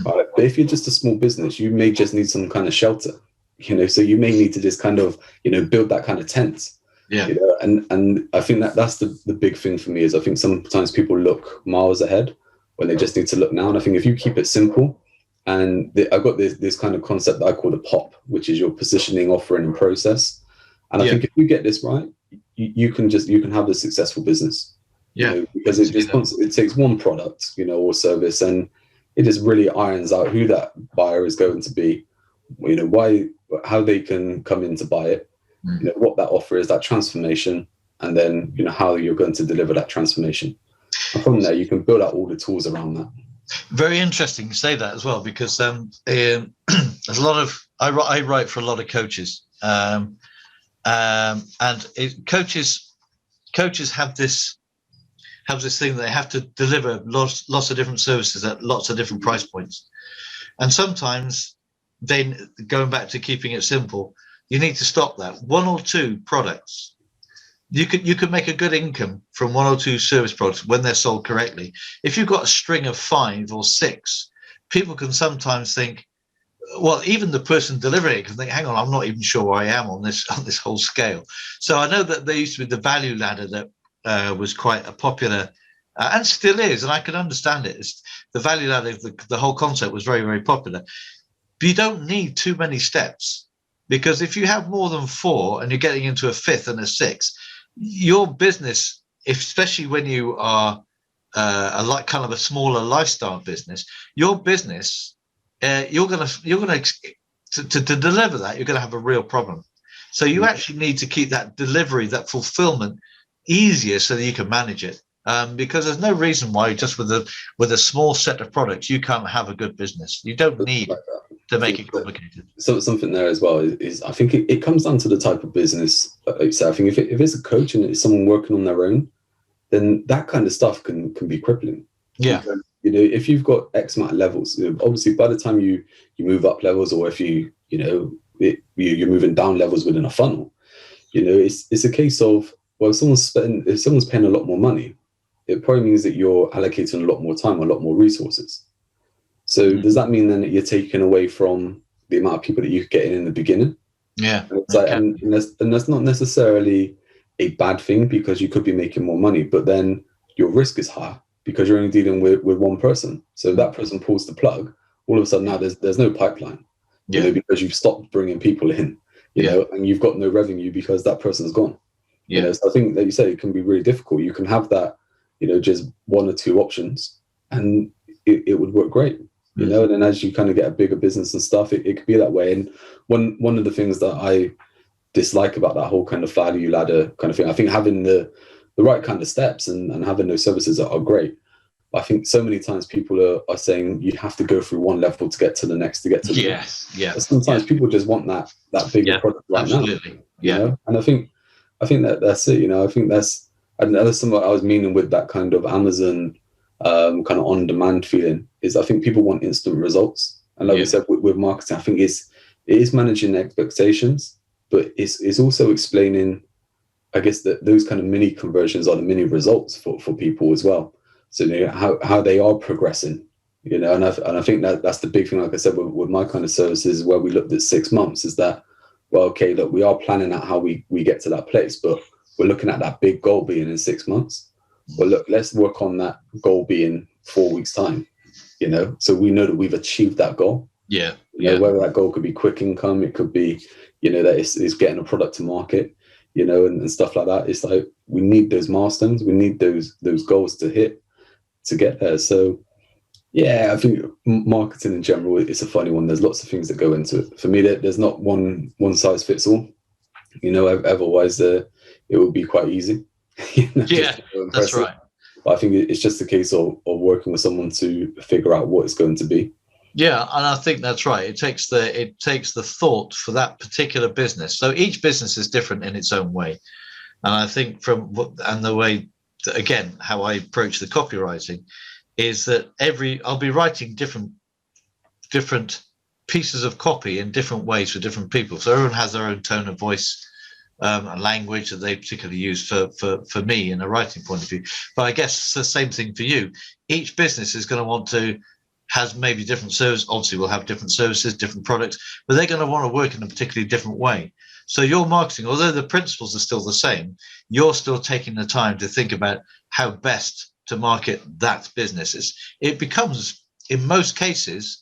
Right? But if you're just a small business, you may just need some kind of shelter, so you may need to just kind of, build that kind of tent. Yeah. And I think that's the big thing for me is I think sometimes people look miles ahead when they just need to look now. And I think if you keep it simple, and I've got this kind of concept that I call the POP, which is your positioning, offering, and process. And I think if you get this right, you can have a successful business. Because it takes one product, or service, and it just really irons out who that buyer is going to be, how they can come in to buy it, what that offer is, that transformation, and then how you're going to deliver that transformation. And from there, you can build out all the tools around that. Very interesting to say that as well, because there's a lot of I write for a lot of coaches, and coaches have this thing that they have to deliver lots of different services at lots of different price points, and sometimes then going back to keeping it simple, you need to stop that. One or two products. You could make a good income from one or two service products when they're sold correctly. If you've got a string of 5 or 6, people can sometimes think, well, even the person delivering it can think, hang on, I'm not even sure where I am on this whole scale. So I know that there used to be the value ladder that was quite a popular, and still is, and I can understand it. It's the value ladder, the whole concept was very, very popular. But you don't need too many steps, because if you have more than 4 and you're getting into a 5th and a 6th, your business, especially when you are kind of a smaller lifestyle business, your business, you're gonna to deliver that, you're gonna have a real problem. So you actually need to keep that delivery, that fulfillment, easier so that you can manage it. Because there's no reason why just with a small set of products you can't have a good business. You don't need to make it complicated. So something there as well is I think it comes down to the type of business. So I think if it's a coach and it's someone working on their own, then that kind of stuff can be crippling. Yeah. Because, if you've got X amount of levels, obviously by the time you move up levels, or if you're moving down levels within a funnel, it's a case of, well, if someone's paying a lot more money, it probably means that you're allocating a lot more time, a lot more resources. So does that mean then that you're taking away from the amount of people that you could get in the beginning. Yeah. And it's like, and that's not necessarily a bad thing, because you could be making more money, but then your risk is high because you're only dealing with one person. So if that person pulls the plug, all of a sudden now there's no pipeline, you know, because you've stopped bringing people in, you know, and you've got no revenue because that person's gone. You know, so I think that you say it can be really difficult. You can have that, you know, just one or two options, and it would work great. You know, and then as you kind of get a bigger business and stuff, it could be that way. And one of the things that I dislike about that whole kind of value ladder kind of thing, I think having the right kind of steps and having those services are great. But I think so many times people are saying you have to go through one level to get to the next, to get to the next. But sometimes people just want that bigger product right now. You know? And I think that's it. You know, I think that's something I was meaning with that kind of Amazon kind of on-demand feeling, is I think people want instant results. And like we said with marketing, I think it is managing expectations, but it's also explaining, I guess, that those kind of mini conversions are the mini results for people as well. So you know, how they are progressing, you know, and I think that's the big thing. Like I said, with my kind of services, where we looked at 6 months, is that, well, okay, look, we are planning out how we get to that place, but we're looking at that big goal being in 6 months. But look, let's work on that goal being 4 weeks time, you know, so we know that we've achieved that goal. You know, whether that goal could be quick income, it could be, you know, that it's getting a product to market, you know, and stuff like that. It's like, we need those milestones, we need those goals to hit to get there. So yeah, I think marketing in general, it's a funny one. There's lots of things that go into it. For me, there's not one size fits all, you know. Otherwise it would be quite easy. You know, that's right. But I think it's just a case of working with someone to figure out what it's going to be. Yeah, and I think that's right. It takes the thought for that particular business. So each business is different in its own way, and I think the way that, again, how I approach the copywriting is that I'll be writing different pieces of copy in different ways for different people. So everyone has their own tone of voice, a language that they particularly use for me in a writing point of view. But I guess it's the same thing for you. Each business is going to has maybe different services. Obviously, we'll have different services, different products, but they're going to want to work in a particularly different way. So your marketing, although the principles are still the same, you're still taking the time to think about how best to market that business. It becomes, in most cases,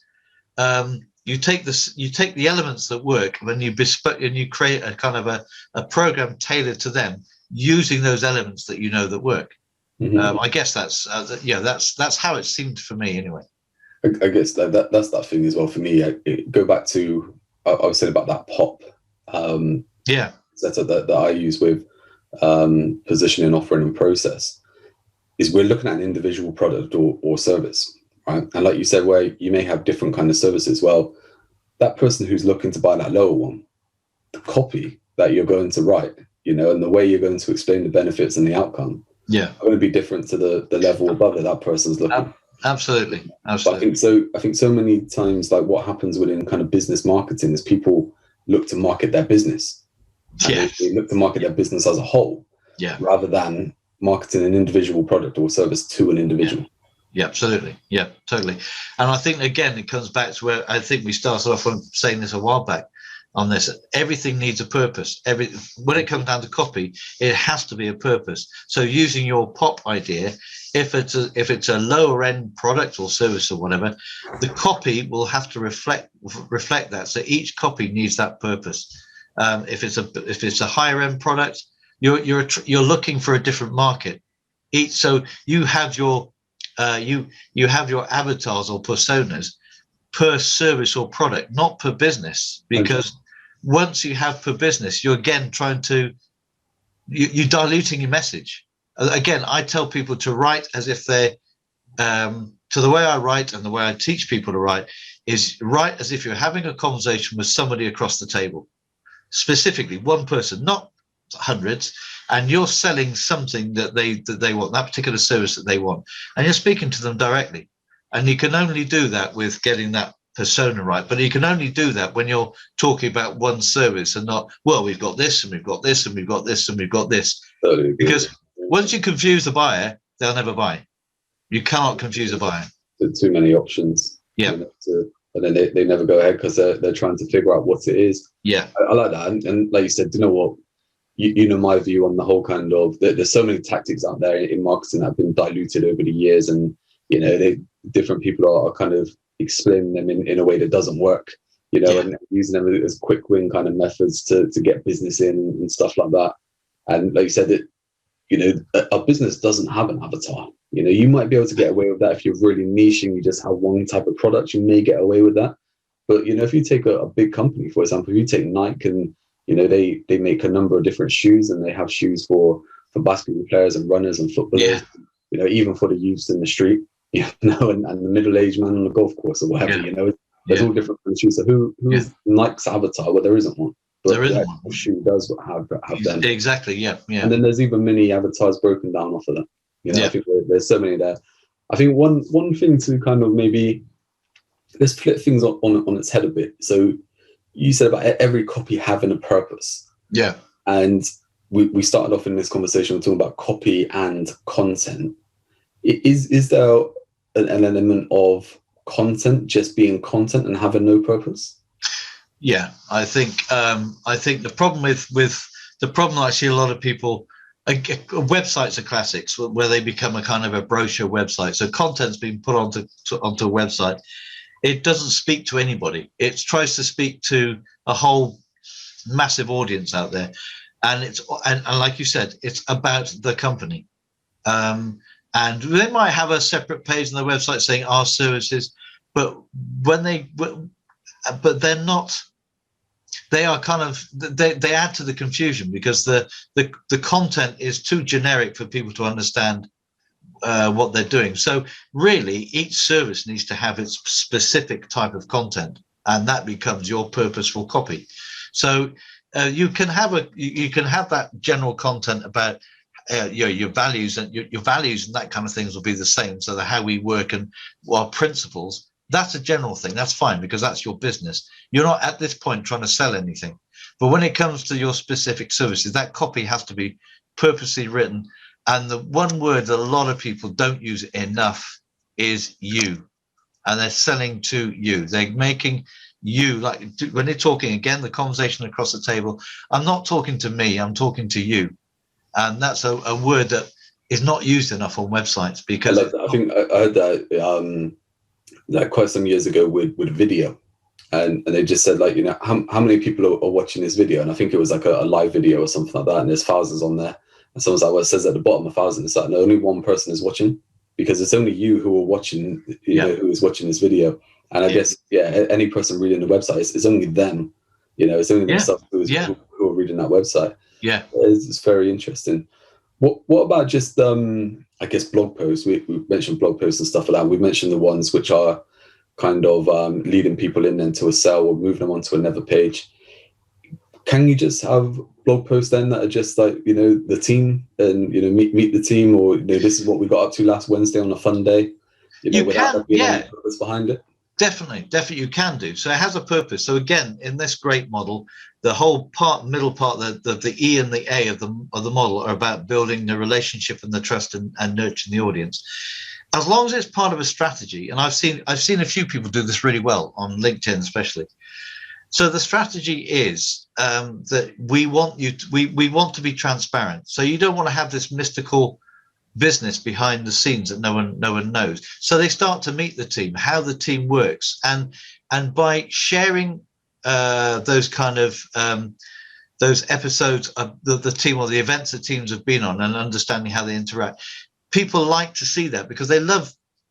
you take the elements that work, and then you create a kind of a program tailored to them, using those elements that you know that work. I guess that's how it seemed for me anyway. I guess that's that thing as well for me. Go back to I was saying about that pop setup that I use with positioning, offering, and process. Is we're looking at an individual product or service, right? And like you said, where you may have different kind of services. Well, that person who's looking to buy that lower one, the copy that you're going to write, you know, and the way you're going to explain the benefits and the outcome, are going to be different to the level above that person's looking. Absolutely. But I think so many times, like what happens within kind of business marketing is people look to market their business. They look to market their business as a whole, rather than marketing an individual product or service to an individual. Yeah, absolutely. Yeah, totally. And I think, again, it comes back to where I think we started off on saying this a while back on this. Everything needs a purpose. When it comes down to copy, it has to be a purpose. So using your pop idea, if it's a lower end product or service or whatever, the copy will have to reflect that. So each copy needs that purpose. If it's a higher end product, you're looking for a different market. So you have your you have your avatars or personas per service or product, not per business, because once you have per business, you're again you're diluting your message. Again, I tell people to write as if they're to the way I write and the way I teach people to write is write as if you're having a conversation with somebody across the table, specifically one person, not hundreds, and you're selling something that they want, that particular service that they want, and you're speaking to them directly. And you can only do that with getting that persona right, but you can only do that when you're talking about one service and not, well, we've got this and we've got this and we've got this and we've got this. Totally. Because once you confuse the buyer, they'll never buy. You cannot confuse a buyer. Too many options. Yeah. To and then they never go ahead because they're trying to figure out what it is. Yeah. I like that. And like you said, you know what? You know my view on the whole kind of, there's so many tactics out there in marketing that have been diluted over the years, and different people are kind of explaining them in a way that doesn't work, and using them as quick win kind of methods to get business in and stuff like that. And like you said, that a business doesn't have an avatar. You might be able to get away with that if you're really niche and you just have one type of product. You may get away with that, but if you take a big company, for example, if you take Nike, and they make a number of different shoes, and they have shoes for basketball players and runners and footballers, even for the youths in the street, and the middle-aged man on the golf course or whatever. There's all different kind of shoes. So who's Nike's avatar? Well, there isn't one. But there isn't one. The shoe does have them. Exactly. Yeah. And then there's even mini avatars broken down off of that. I think there's so many there. I think one thing to kind of maybe, let's flip things on its head a bit. So you said about every copy having a purpose. Yeah. And we started off in this conversation talking about copy and content. Is there an element of content just being content and having no purpose? Yeah, I think the problem with the problem that I see a lot of people, websites are classics where they become a kind of a brochure website. So content's being put onto a website. It doesn't speak to anybody. It tries to speak to a whole massive audience out there, and like you said, it's about the company. And they might have a separate page on their website saying our services, but they're not. They are kind of they add to the confusion because the content is too generic for people to understand what they're doing. So really, each service needs to have its specific type of content, and that becomes your purposeful copy. So you can have that general content about your values, and your values and that kind of things will be the same. So how we work and our principles. That's a general thing. That's fine because that's your business. You're not at this point trying to sell anything. But when it comes to your specific services, that copy has to be purposely written. And the one word that a lot of people don't use enough is you. And they're selling to you. They're making you, like when they're talking, again, the conversation across the table, I'm not talking to me, I'm talking to you. And that's a word that is not used enough on websites because I think I heard that like quite some years ago with video, and they just said like, how many people are watching this video, and I think it was like a live video or something like that, and there's thousands on there, and someone's like, well, it says at the bottom 1,000. It's like, no, only one person is watching, because it's only you who are watching, who is watching this video. And I guess any person reading the website, it's only them, it's only themselves who are reading that website. It's very interesting. What about just I guess blog posts? We mentioned blog posts and stuff like that. We mentioned the ones which are kind of leading people in into a sale or moving them onto another page. Can you just have blog posts then that are just like, the team and meet the team, or this is what we got up to last Wednesday on a fun day? You can, any purpose behind it. Definitely you can do. So it has a purpose. So again, in this great model, the whole middle part, the E and the A of the model are about building the relationship and the trust and nurturing the audience. As long as it's part of a strategy, and I've seen a few people do this really well on LinkedIn, especially. So the strategy is that we want to be transparent. So you don't want to have this mystical business behind the scenes that no one knows. So they start to meet the team, how the team works, and by sharing those kind of those episodes of the team or the events that teams have been on, and understanding how they interact. People like to see that because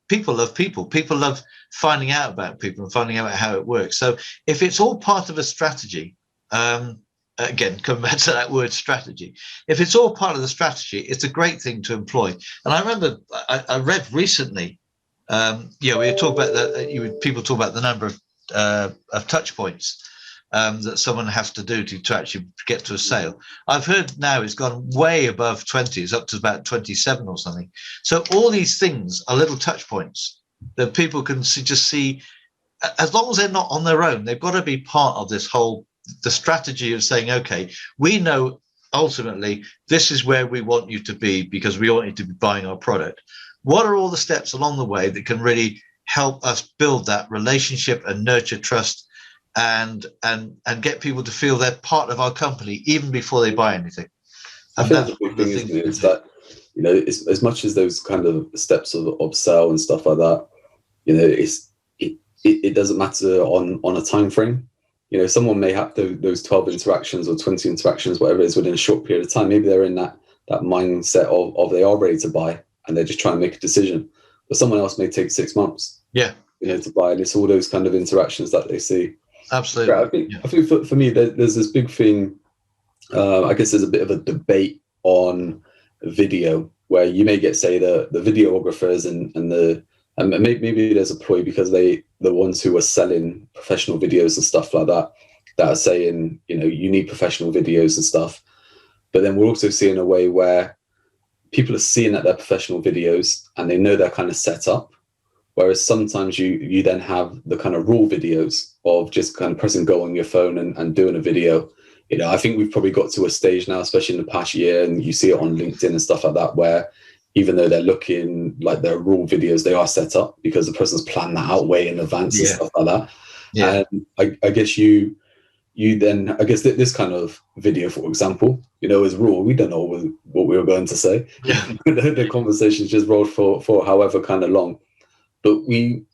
people love finding out about people and finding out how it works. So if it's all part of a strategy, again, coming back to that word strategy, if it's all part of the strategy, it's a great thing to employ. And I remember I read recently, we were talking about that. People talk about the number of touch points that someone has to do to actually get to a sale. I've heard now it's gone way above 20. It's up to about 27 or something. So all these things are little touch points that people can just see. As long as they're not on their own, they've got to be part of this whole, the strategy of saying, okay, we know ultimately this is where we want you to be because we want you to be buying our product. What are all the steps along the way that can really help us build that relationship and nurture trust, and get people to feel they're part of our company even before they buy anything. I think that's a big thing, isn't it? It's that, you know, it's, as much as those kind of steps of sale and stuff like that, you know, it doesn't matter on a time frame. You know, someone may have those 12 interactions or 20 interactions, whatever it is, within a short period of time. Maybe they're in that mindset of they are ready to buy and they're just trying to make a decision. But someone else may take 6 months, you know, to buy. And it's all those kind of interactions that they see. Absolutely. I think for me, there's this big thing. I guess there's a bit of a debate on video where you may get, say, the videographers and maybe there's a ploy because the ones who are selling professional videos and stuff like that are saying, you know, you need professional videos and stuff. But then we're also seeing a way where people are seeing that they're professional videos and they know they're kind of set up. Whereas sometimes you then have the kind of raw videos of just kind of pressing go on your phone and doing a video. You know, I think we've probably got to a stage now, especially in the past year, and you see it on LinkedIn and stuff like that, where even though they're looking like they're raw videos, they are set up because the person's planned that out way in advance and stuff like that. Yeah. And I guess you then, I guess this kind of video, for example, you know, is raw. We don't know what we were going to say. Yeah. The conversation's just rolled for however kind of long. But we,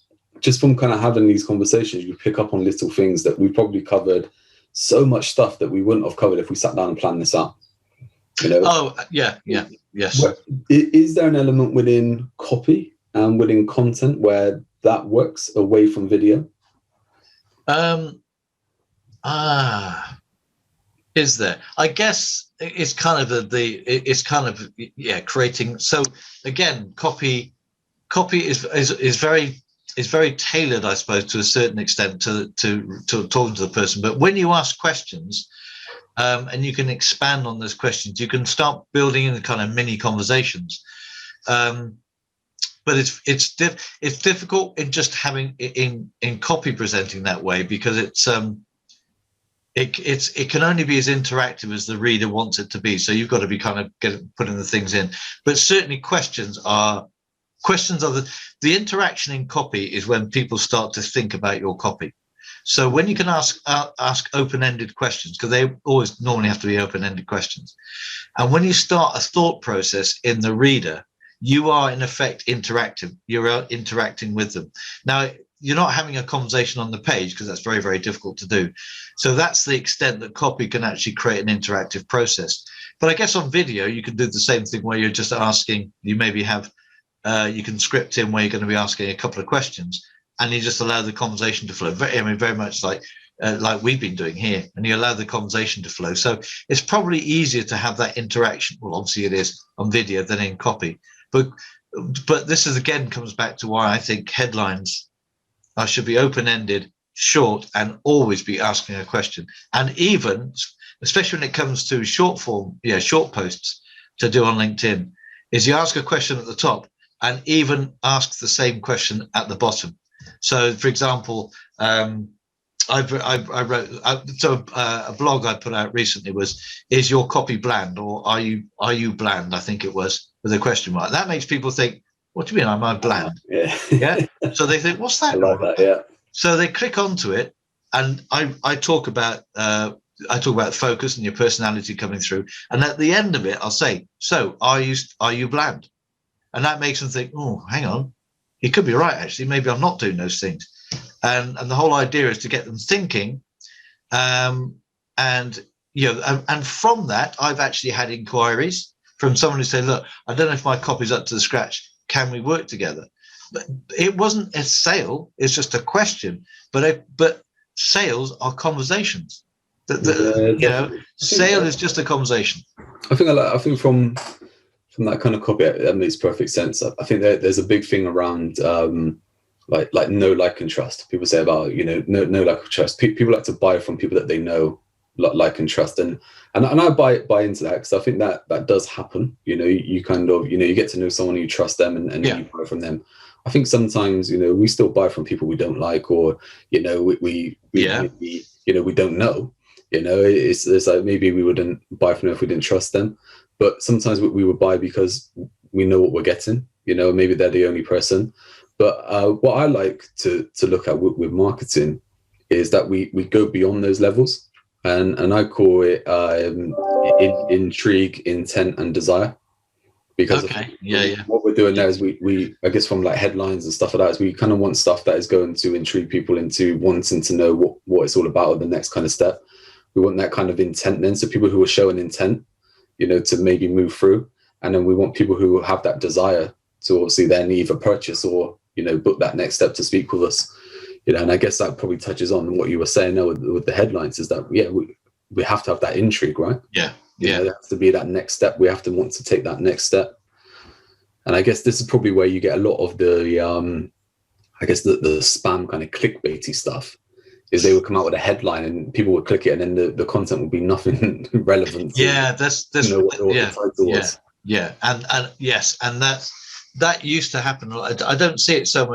just from kind of having these conversations, you pick up on little things that we probably covered so much stuff that we wouldn't have covered if we sat down and planned this out. You know? Oh, yeah, yes. Is there an element within copy and within content where that works away from video? Is there? I guess it's kind of creating. So again, copy is very tailored, I suppose, to a certain extent to talking to the person. But when you ask questions, and you can expand on those questions, you can start building in the kind of mini conversations. But it's difficult in just having in copy presenting that way, because it can only be as interactive as the reader wants it to be. So you've got to be kind of putting the things in. But certainly questions are the interaction in copy is when people start to think about your copy. So when you can ask open-ended questions, because they always normally have to be open-ended questions, and when you start a thought process in the reader, you are in effect interactive. You're interacting with them. Now, you're not having a conversation on the page, because that's very, very difficult to do. So that's the extent that copy can actually create an interactive process. But I guess on video, you can do the same thing where you're just asking, you maybe have, you can script in where you're going to be asking a couple of questions, and you just allow the conversation to flow. Very much like we've been doing here, and you allow the conversation to flow. So it's probably easier to have that interaction. Well, obviously it is on video than in copy. But this is, again, comes back to why I think headlines should be open-ended, short, and always be asking a question. And even, especially when it comes to short posts to do on LinkedIn, is you ask a question at the top and even ask the same question at the bottom. So, for example, I wrote a blog I put out recently was, "Is your copy bland, or are you bland?" I think it was, with a question mark. That makes people think, "What do you mean? Am I bland?" Yeah. So they think, "What's that?" I like that. Yeah. So they click onto it, and I talk about focus and your personality coming through, and at the end of it, I'll say, "So are you bland?" And that makes them think, "Oh, hang on, he could be right, actually. Maybe I'm not doing those things." And the whole idea is to get them thinking, and from that, I've actually had inquiries from someone who said, "Look, I don't know if my copy's up to the scratch. Can we work together?" But it wasn't a sale; it's just a question. But sales are conversations. Sale is just a conversation. I think from that kind of copy, that makes perfect sense. I think there's a big thing around like know, like, and trust. People say about, know, like, and trust. People like to buy from people that they know, like, and trust, and I buy into that, because I think that does happen. You kind of you get to know someone, you trust them, and you buy from them. I think sometimes we still buy from people we don't like, or we don't know. It's like maybe we wouldn't buy from them if we didn't trust them. But sometimes we would buy because we know what we're getting. Maybe they're the only person. But what I like to look at with marketing is that we go beyond those levels, and I call it intrigue, intent, and desire. Because what we're doing there is we I guess from like headlines and stuff like that is we kind of want stuff that is going to intrigue people into wanting to know what it's all about, or the next kind of step. We want that kind of intent then, so people who are showing intent, to maybe move through, and then we want people who have that desire to obviously then either purchase or book that next step to speak with us. And I guess that probably touches on what you were saying there with the headlines, is that we have to have that intrigue, right? There has to be that next step. We have to want to take that next step. And I guess this is probably where you get a lot of the I guess the spam kind of clickbaity stuff, is they would come out with a headline and people would click it, and then the content would be nothing relevant to, the title was. And yes, and that used to happen. I don't see it so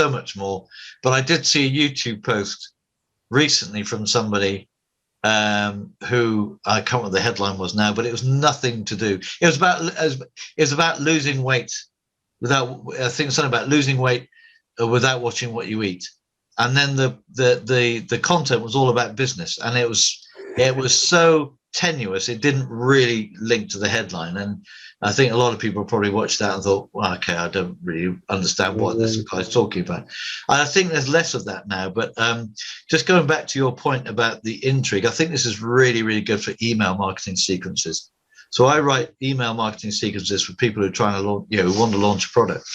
much more, but I did see a YouTube post recently from somebody who I can't remember what the headline was now, but it was nothing to do. It was about losing weight without, I think something about losing weight without watching what you eat. And then the content was all about business, and it was so tenuous, it didn't really link to the headline. And I think a lot of people probably watched that and thought, well, okay, I don't really understand what this guy's talking about. I think there's less of that now. But just going back to your point about the intrigue, I think this is really, really good for email marketing sequences. So I write email marketing sequences for people who are trying to who want to launch a product.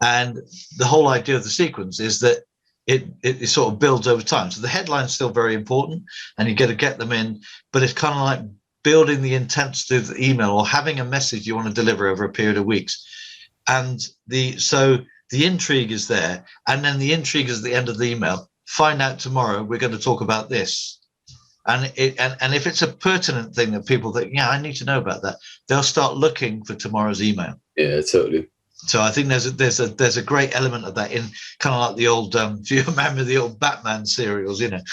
And the whole idea of the sequence is that it sort of builds over time. So the headline's still very important, and you got to get them in, but it's kind of like building the intent to the email, or having a message you want to deliver over a period of weeks. And so the intrigue is there, and then the intrigue is at the end of the email. Find out tomorrow, we're going to talk about this. And if it's a pertinent thing that people think, I need to know about that, they'll start looking for tomorrow's email. Yeah, totally. So I think there's a great element of that in kind of like the old if you remember the old Batman serials, you end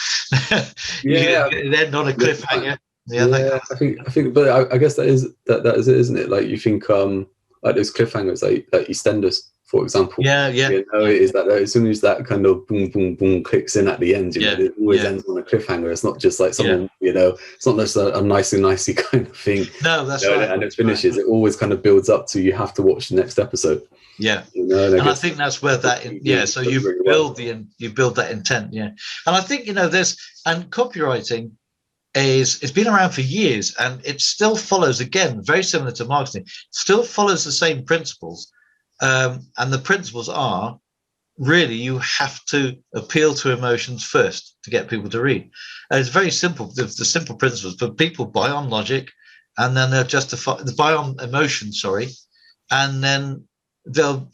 on a cliffhanger. I think, but I guess that is it, isn't it? Like, you think like those cliffhangers, like EastEnders, for example. It is that as soon as that kind of boom boom boom clicks in at the end, it always ends on a cliffhanger. It's not just like someone, it's not just a nicey kind of thing. No, that's right. And it finishes. Right. It always kind of builds up to you have to watch the next episode. And I think that's where that so you build that intent. And I think and copywriting it's been around for years, and it still follows, again, very similar to marketing, still follows the same principles. And the principles are really, you have to appeal to emotions first to get people to read. And it's very simple. The simple principles, but people buy on logic, and then they'll buy on emotion, and then they'll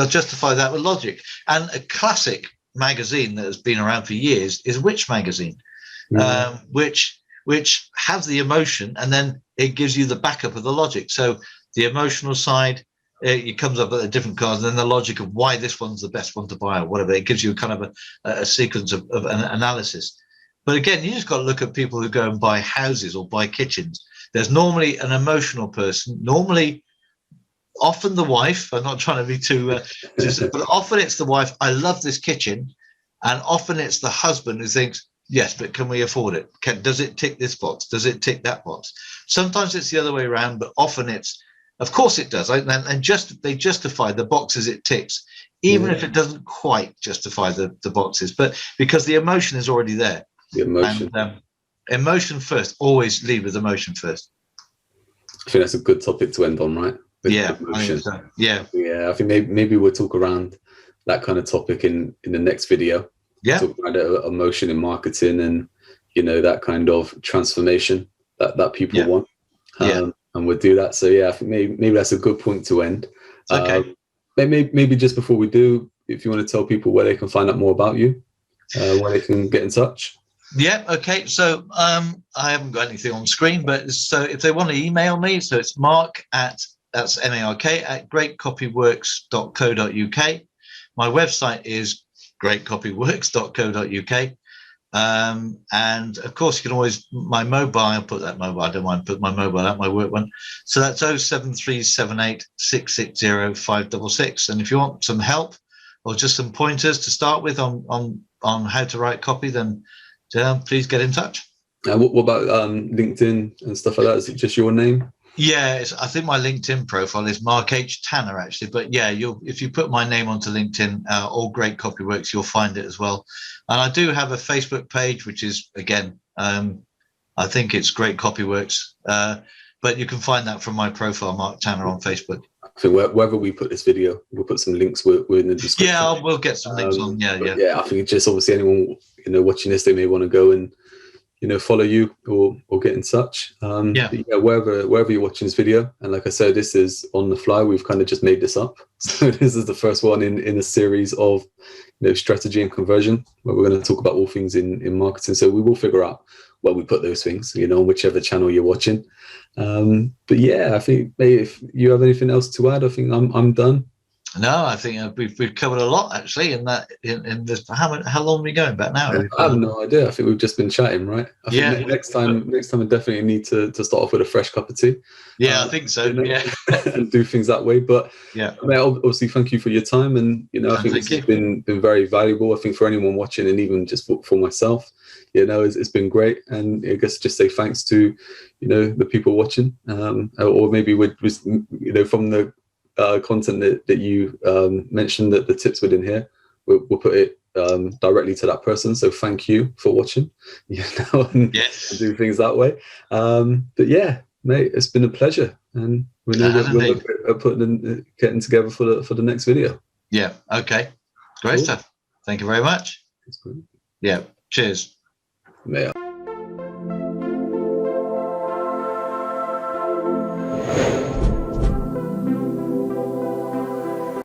justify that with logic. And a classic magazine that has been around for years is Which magazine, which has the emotion, and then it gives you the backup of the logic. So the emotional side, it comes up at different cards, and then the logic of why this one's the best one to buy, or whatever. It gives you kind of a sequence of an analysis. But again, you just got to look at people who go and buy houses or buy kitchens. There's normally an emotional person, often the wife. I'm not trying to be too, but often it's the wife. I love this kitchen. And often it's the husband who thinks, yes, but can we afford it? Does it tick this box? Does it tick that box? Sometimes it's the other way around, but often it's, of course it does. And they justify the boxes it ticks, even if it doesn't quite justify the boxes, but because the emotion is already there. The emotion. And, emotion first. Always lead with emotion first. I think that's a good topic to end on, right? Emotion. I think so. I think maybe we'll talk around that kind of topic in the next video. Talk about emotion in marketing, and that kind of transformation that people want. And we'll do that. So I think maybe that's a good point to end. Okay. Maybe just before we do, if you want to tell people where they can find out more about you, where they can get in touch. Okay. So I haven't got anything on screen, but so if they want to email me, so it's Mark that's MARK at greatcopyworks.co.uk. My website is greatcopyworks.co.uk. And of course, you can always, my mobile, I'll put that mobile, I don't mind put my mobile out, my work one. So that's 07378 660 566. And if you want some help or just some pointers to start with on how to write copy, then please get in touch. What about LinkedIn and stuff like that? Is it just your name? Yeah, I think my LinkedIn profile is Mark H. Tanner, actually. But yeah, if you put my name onto LinkedIn, All Great Copyworks, you'll find it as well. And I do have a Facebook page, which is, again, I think it's Great Copyworks. But you can find that from my profile, Mark Tanner, on Facebook. I think wherever we put this video, we'll put some links. We're in the description. Yeah, we'll get some links on. Yeah. I think just obviously anyone watching this, they may want to go and follow you or get in touch. Wherever you're watching this video, and like I said, this is on the fly. We've kind of just made this up, so this is the first one in a series of strategy and conversion, where we're going to talk about all things in marketing. So we will figure out where we put those things, on whichever channel you're watching. But yeah, I think if you have anything else to add, I think I'm done. No, I think we've covered a lot, actually, in this. How long are we going back now? I have no idea. I think we've just been chatting, right? I think next time I definitely need to start off with a fresh cup of tea. Yeah, I think so. Yeah, and do things that way. But yeah, I mean, obviously, thank you for your time, and I think this has been very valuable. I think for anyone watching, and even just for myself, it's been great. And I guess just say thanks to the people watching, or maybe from the content that you mentioned, that the tips within here, we'll put it directly to that person. So thank you for watching, and do things that way. But yeah, mate, it's been a pleasure, and we're getting together for the next video. Yeah. Okay. Great stuff. Thank you very much. That's great. Yeah. Cheers. Yeah.